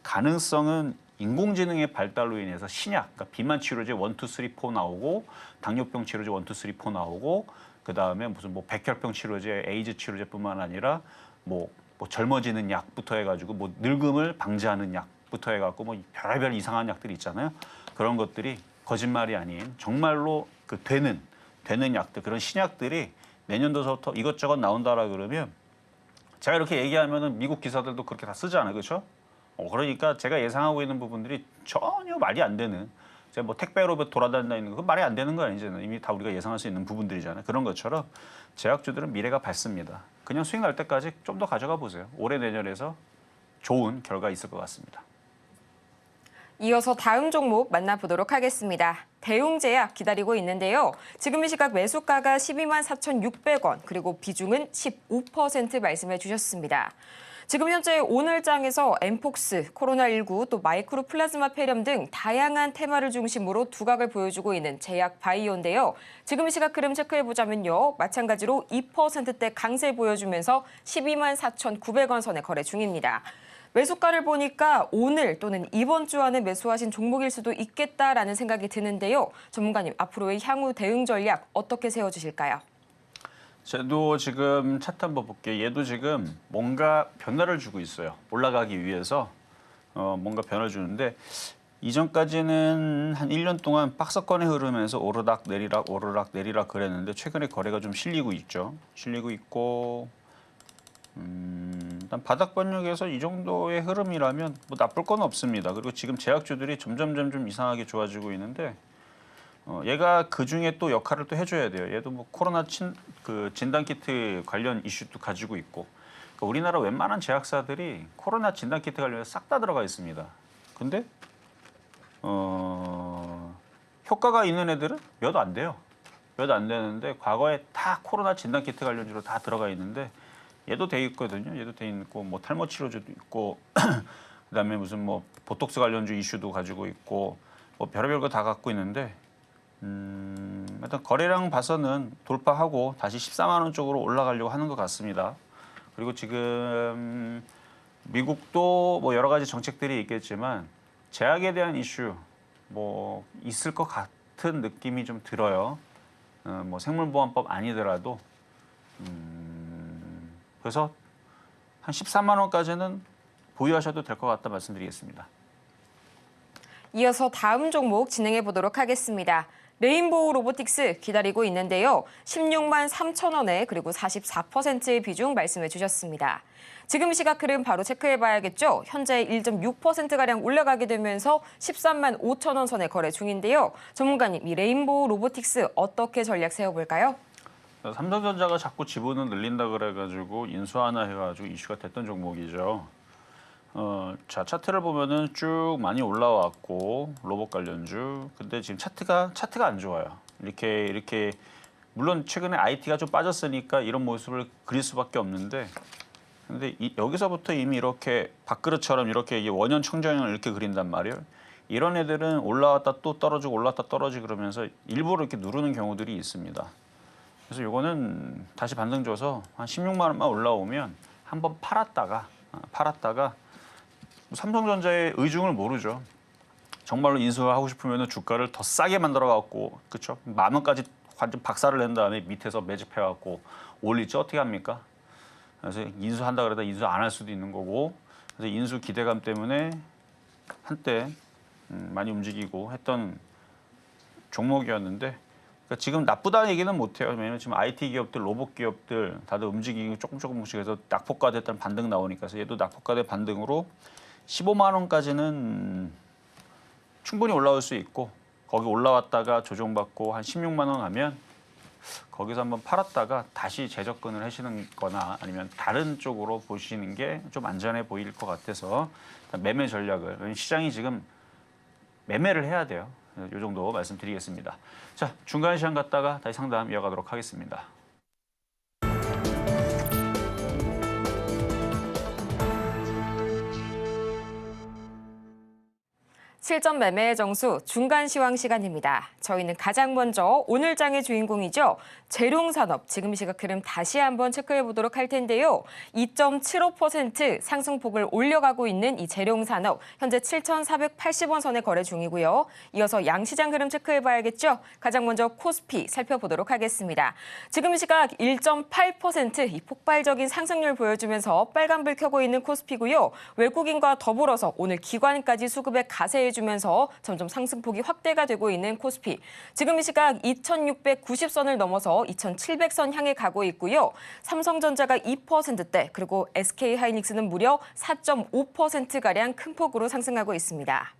가능성은 인공지능의 발달로 인해서 신약, 그러니까 비만 치료제 1, 2, 3, 4 나오고 당뇨병 치료제 1, 2, 3, 4 나오고 그다음에 무슨 뭐 백혈병 치료제, 에이즈 치료제뿐만 아니라 뭐 젊어지는 약부터 해가지고 뭐 늙음을 방지하는 약부터 해갖고 뭐 별의별 이상한 약들이 있잖아요. 그런 것들이 거짓말이 아닌 정말로 그 되는 약들, 그런 신약들이 내년도서부터 이것저것 나온다라 그러면 제가 이렇게 얘기하면은 미국 기사들도 그렇게 다 쓰잖아요, 그렇죠? 그러니까 제가 예상하고 있는 부분들이 전혀 말이 안 되는, 제가 뭐 택배로 돌아다니는 거 말이 안 되는 거 아니잖아요. 이미 다 우리가 예상할 수 있는 부분들이잖아요. 그런 것처럼 제약주들은 미래가 밝습니다. 그냥 수익 날 때까지 좀 더 가져가 보세요. 올해 내년에서 좋은 결과 있을 것 같습니다. 이어서 다음 종목 만나보도록 하겠습니다. 대웅제약 기다리고 있는데요. 지금 이 시각 매수가가 12만 4,600원, 그리고 비중은 15% 말씀해 주셨습니다. 지금 현재 오늘장에서 엠폭스, 코로나19, 또 마이크로 플라즈마 폐렴 등 다양한 테마를 중심으로 두각을 보여주고 있는 제약 바이오인데요. 지금 이 시각 흐름 체크해보자면요. 마찬가지로 2%대 강세 보여주면서 12만 4,900원 선에 거래 중입니다. 매수가를 보니까 오늘 또는 이번 주 안에 매수하신 종목일 수도 있겠다라는 생각이 드는데요. 전문가님, 앞으로의 향후 대응 전략 어떻게 세워주실까요? 저도 지금 차트 한번 볼게요. 얘도 지금 뭔가 변화를 주고 있어요. 올라가기 위해서 뭔가 변화를 주는데 이전까지는 한 1년 동안 박스권에 흐르면서 오르락 내리락 그랬는데 최근에 거래가 좀 실리고 있죠. 실리고 있고 일단 바닥 번역에서 이 정도의 흐름이라면 뭐 나쁠 건 없습니다. 그리고 지금 제약주들이 점점 좀 이상하게 좋아지고 있는데 얘가 그 중에 또 역할을 또 해줘야 돼요. 얘도 뭐 코로나 진단키트 관련 이슈도 가지고 있고, 그러니까 우리나라 웬만한 제약사들이 코로나 진단키트 관련해서 싹 다 들어가 있습니다. 근데 효과가 있는 애들은 몇 안 돼요. 몇 안 되는데 과거에 다 코로나 진단키트 관련주로 다 들어가 있는데 얘도 돼 있거든요. 얘도 돼 있고 뭐 탈모 치료제도 있고 그다음에 무슨 뭐 보톡스 관련주 이슈도 가지고 있고 뭐 별의별 거 다 갖고 있는데 일단 거래량 봐서는 돌파하고 다시 14만 원 쪽으로 올라가려고 하는 것 같습니다. 그리고 지금 미국도 뭐 여러 가지 정책들이 있겠지만 제약에 대한 이슈 뭐 있을 것 같은 느낌이 좀 들어요. 뭐 생물보안법 아니더라도 그래서 한 14만 원까지는 보유하셔도 될 것 같다 말씀드리겠습니다. 이어서 다음 종목 진행해 보도록 하겠습니다. 레인보우 로보틱스 기다리고 있는데요. 16만 3천 원에 그리고 44%의 비중 말씀해 주셨습니다. 지금 시각 흐름 바로 체크해 봐야겠죠. 현재 1.6%가량 올라가게 되면서 13만 5천 원 선에 거래 중인데요. 전문가님, 이 레인보우 로보틱스 어떻게 전략 세워볼까요? 삼성전자가 자꾸 지분을 늘린다 그래가지고 인수하나 해가지고 이슈가 됐던 종목이죠. 자, 차트를 보면은 쭉 많이 올라왔고 로봇 관련주. 근데 지금 차트가 안 좋아요. 이렇게 물론 최근에 IT가 좀 빠졌으니까 이런 모습을 그릴 수밖에 없는데, 근데 여기서부터 이미 이렇게 밥그릇처럼 이렇게 이게 원형 청정형을 이렇게 그린단 말이에요. 이런 애들은 올라왔다 또 떨어지고 올라왔다 떨어지고 그러면서 일부러 이렇게 누르는 경우들이 있습니다. 그래서 요거는 다시 반등 줘서 한 16만 원만 올라오면 한번 팔았다가 삼성전자의 의중을 모르죠. 정말로 인수를 하고 싶으면 주가를 더 싸게 만들어 갖고, 그렇죠? 만 원까지 완전 박살을 낸 다음에 밑에서 매집해 갖고 올리죠. 어떻게 합니까? 그래서 인수한다 그러다 인수 안 할 수도 있는 거고, 그래서 인수 기대감 때문에 한때 많이 움직이고 했던 종목이었는데, 그러니까 지금 나쁘다는 얘기는 못해요. 왜냐하면 지금 IT 기업들, 로봇 기업들 다들 움직이고 조금씩 해서 낙폭과대했던 반등 나오니까, 그래서 얘도 낙폭과대 반등으로 15만 원까지는 충분히 올라올 수 있고, 거기 올라왔다가 조정받고 한 16만 원 가면 거기서 한번 팔았다가 다시 재접근을 하시는 거나 아니면 다른 쪽으로 보시는 게 좀 안전해 보일 것 같아서 매매 전략을, 왜냐면 시장이 지금 매매를 해야 돼요. 이 정도 말씀드리겠습니다. 자, 중간 시간 갔다가 다시 상담 이어가도록 하겠습니다. 실전 매매의 정수 중간 시황 시간입니다. 저희는 가장 먼저 오늘 장의 주인공이죠. 재룡산업 지금 시각 흐름 다시 한번 체크해 보도록 할 텐데요. 2.75% 상승폭을 올려가고 있는 이 재룡산업 현재 7,480원 선에 거래 중이고요. 이어서 양시장 흐름 체크해 봐야겠죠. 가장 먼저 코스피 살펴보도록 하겠습니다. 지금 시각 1.8% 이 폭발적인 상승률 보여주면서 빨간불 켜고 있는 코스피고요. 외국인과 더불어서 오늘 기관까지 수급에 가세해주면서 점점 상승폭이 확대가 되고 있는 코스피. 지금 시각 2,690선을 넘어서 2,700선 향해 가고 있고요. 삼성전자가 2%대 그리고 SK하이닉스는 무려 4.5%가량 큰 폭으로 상승하고 있습니다.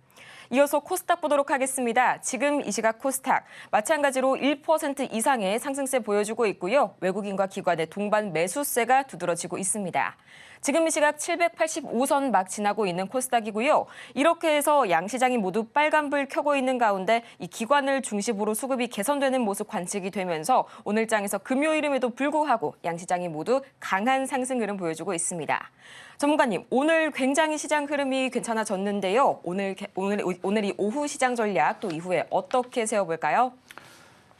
이어서 코스닥 보도록 하겠습니다. 지금 이 시각 코스닥 마찬가지로 1% 이상의 상승세 보여주고 있고요. 외국인과 기관의 동반 매수세가 두드러지고 있습니다. 지금 이 시각 785선 막 지나고 있는 코스닥이고요. 이렇게 해서 양시장이 모두 빨간불 켜고 있는 가운데 이 기관을 중심으로 수급이 개선되는 모습 관측이 되면서 오늘 장에서 금요일임에도 불구하고 양시장이 모두 강한 상승 흐름 보여주고 있습니다. 전문가님, 오늘 굉장히 시장 흐름이 괜찮아졌는데요. 오늘이 오후 시장 전략 또 이후에 어떻게 세워볼까요?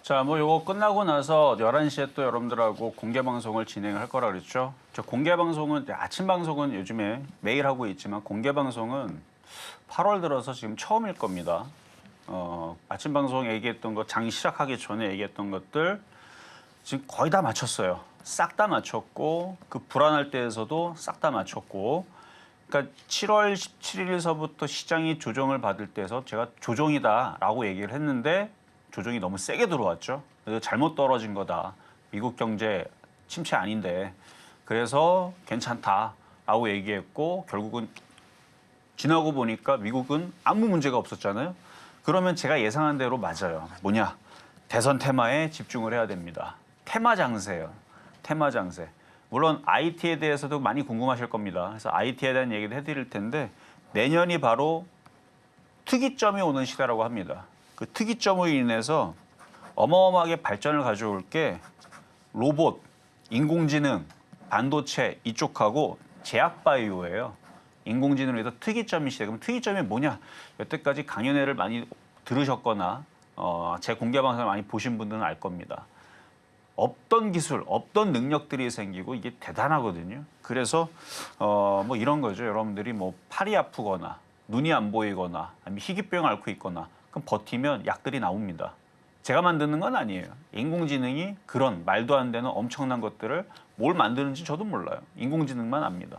자, 뭐 요거 끝나고 나서 11시에 또 여러분들하고 공개 방송을 진행할 거라 그랬죠. 저 공개 방송은 아침 방송은 요즘에 매일 하고 있지만 공개 방송은 8월 들어서 지금 처음일 겁니다. 아침 방송 얘기했던 거 장 시작하기 전에 얘기했던 것들 지금 거의 다 맞췄어요. 싹 다 맞췄고 그 불안할 때에서도 싹 다 맞췄고 그러니까 7월 17일서부터 시장이 조정을 받을 때에서 제가 조정이다라고 얘기를 했는데 조정이 너무 세게 들어왔죠. 그래서 잘못 떨어진 거다. 미국 경제 침체 아닌데 그래서 괜찮다라고 얘기했고 결국은 지나고 보니까 미국은 아무 문제가 없었잖아요. 그러면 제가 예상한 대로 맞아요. 뭐냐? 대선 테마에 집중을 해야 됩니다. 테마 장세예요. 테마 장세. 물론 IT에 대해서도 많이 궁금하실 겁니다. 그래서 IT에 대한 얘기도 해드릴 텐데 내년이 바로 특이점이 오는 시대라고 합니다. 그 특이점으로 인해서 어마어마하게 발전을 가져올 게 로봇, 인공지능, 반도체 이쪽하고 제약바이오예요. 인공지능을 위해서 특이점이 시대. 그럼 특이점이 뭐냐? 여태까지 강연회를 많이 들으셨거나 제 공개 방송을 많이 보신 분들은 알 겁니다. 없던 기술, 없던 능력들이 생기고 이게 대단하거든요. 그래서 뭐 이런 거죠. 여러분들이 뭐 팔이 아프거나 눈이 안 보이거나 아니면 희귀병 앓고 있거나 그럼 버티면 약들이 나옵니다. 제가 만드는 건 아니에요. 인공지능이 그런 말도 안 되는 엄청난 것들을 뭘 만드는지 저도 몰라요. 인공지능만 압니다.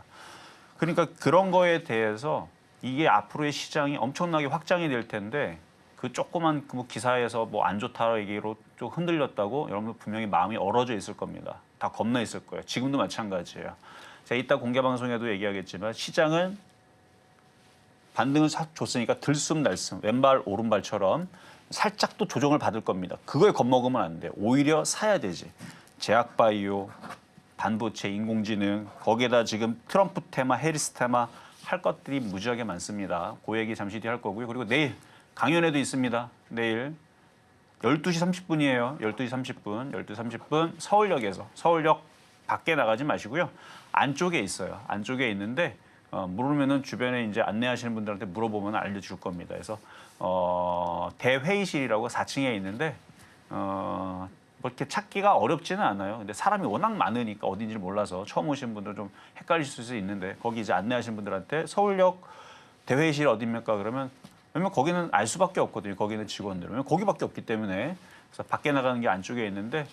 그러니까 그런 거에 대해서 이게 앞으로의 시장이 엄청나게 확장이 될 텐데 그 조그만 뭐 기사에서 뭐 안 좋다 얘기로 좀 흔들렸다고 여러분들 분명히 마음이 얼어져 있을 겁니다. 다 겁나 있을 거예요. 지금도 마찬가지예요. 제가 이따 공개 방송에도 얘기하겠지만 시장은 반등을 줬으니까 들숨날숨 왼발 오른발처럼 살짝 또 조정을 받을 겁니다. 그걸 겁먹으면 안 돼. 오히려 사야 되지. 제약바이오, 반도체, 인공지능 거기에다 지금 트럼프 테마, 해리스 테마 할 것들이 무지하게 많습니다. 그 얘기 잠시 뒤에 할 거고요. 그리고 내일 강연회도 있습니다. 내일 12시 30분이에요. 12시 30분. 12시 30분 서울역에서 서울역 밖에 나가지 마시고요. 안쪽에 있어요. 안쪽에 있는데 모르면은 주변에 이제 안내하시는 분들한테 물어보면 알려줄 겁니다. 그래서 대회의실이라고 4층에 있는데 뭐 이렇게 찾기가 어렵지는 않아요. 근데 사람이 워낙 많으니까 어딘지 몰라서 처음 오신 분들 좀 헷갈리실 수 있는데 거기 이제 안내하시는 분들한테 서울역 대회의실 어디입니까? 그러면 왜냐면 거기는 알 수밖에 없거든요. 거기는 직원들. 왜냐면 거기밖에 없기 때문에 그래서 밖에 나가는 게 안쪽에 있는데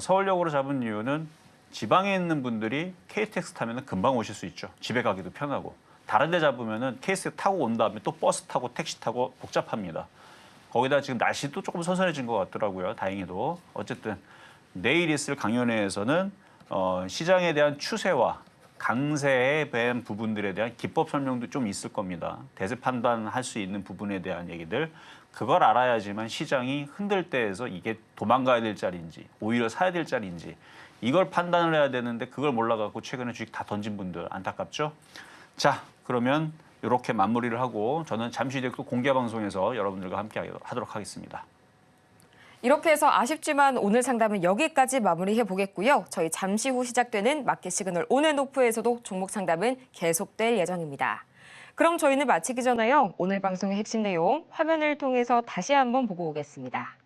서울역으로 잡은 이유는 지방에 있는 분들이 KTX 타면 금방 오실 수 있죠. 집에 가기도 편하고. 다른 데 잡으면은 KTX 타고 온 다음에 또 버스 타고 택시 타고 복잡합니다. 거기다 지금 날씨도 조금 선선해진 것 같더라고요. 다행히도. 어쨌든 내일 있을 강연회에서는 시장에 대한 추세와 강세에 대한 부분들에 대한 기법 설명도 좀 있을 겁니다. 대세 판단할 수 있는 부분에 대한 얘기들. 그걸 알아야지만 시장이 흔들 때에서 이게 도망가야 될 자리인지 오히려 사야 될 자리인지 이걸 판단을 해야 되는데 그걸 몰라갖고 최근에 주식 다 던진 분들 안타깝죠? 자, 그러면 이렇게 마무리를 하고 저는 잠시 뒤에 또 공개 방송에서 여러분들과 함께 하도록 하겠습니다. 이렇게 해서 아쉽지만 오늘 상담은 여기까지 마무리해 보겠고요. 저희 잠시 후 시작되는 마켓 시그널 온앤오프에서도 종목 상담은 계속될 예정입니다. 그럼 저희는 마치기 전에요. 오늘 방송의 핵심 내용 화면을 통해서 다시 한번 보고 오겠습니다.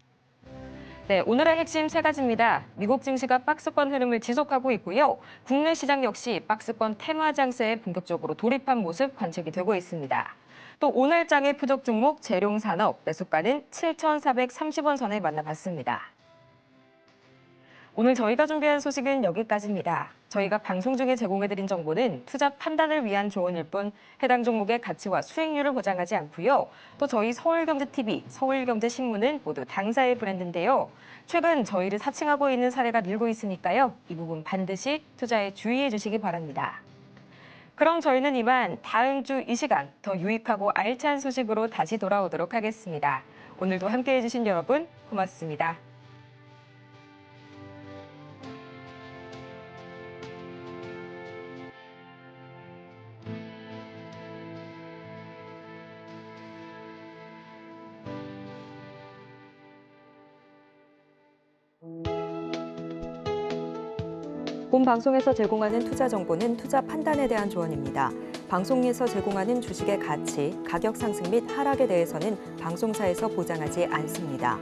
네, 오늘의 핵심 세 가지입니다. 미국 증시가 박스권 흐름을 지속하고 있고요. 국내 시장 역시 박스권 테마 장세에 본격적으로 돌입한 모습 관측이 되고 있습니다. 또 오늘 장의 표적 종목 재룡산업 매수가는 7,430원 선에 만나봤습니다. 오늘 저희가 준비한 소식은 여기까지입니다. 저희가 방송 중에 제공해드린 정보는 투자 판단을 위한 조언일 뿐 해당 종목의 가치와 수익률을 보장하지 않고요. 또 저희 서울경제TV, 서울경제신문은 모두 당사의 브랜드인데요. 최근 저희를 사칭하고 있는 사례가 늘고 있으니까요. 이 부분 반드시 투자에 주의해 주시기 바랍니다. 그럼 저희는 이만 다음 주 이 시간 더 유익하고 알찬 소식으로 다시 돌아오도록 하겠습니다. 오늘도 함께해 주신 여러분 고맙습니다. 본 방송에서 제공하는 투자 정보는 투자 판단에 대한 조언입니다. 방송에서 제공하는 주식의 가치, 가격 상승 및 하락에 대해서는 방송사에서 보장하지 않습니다.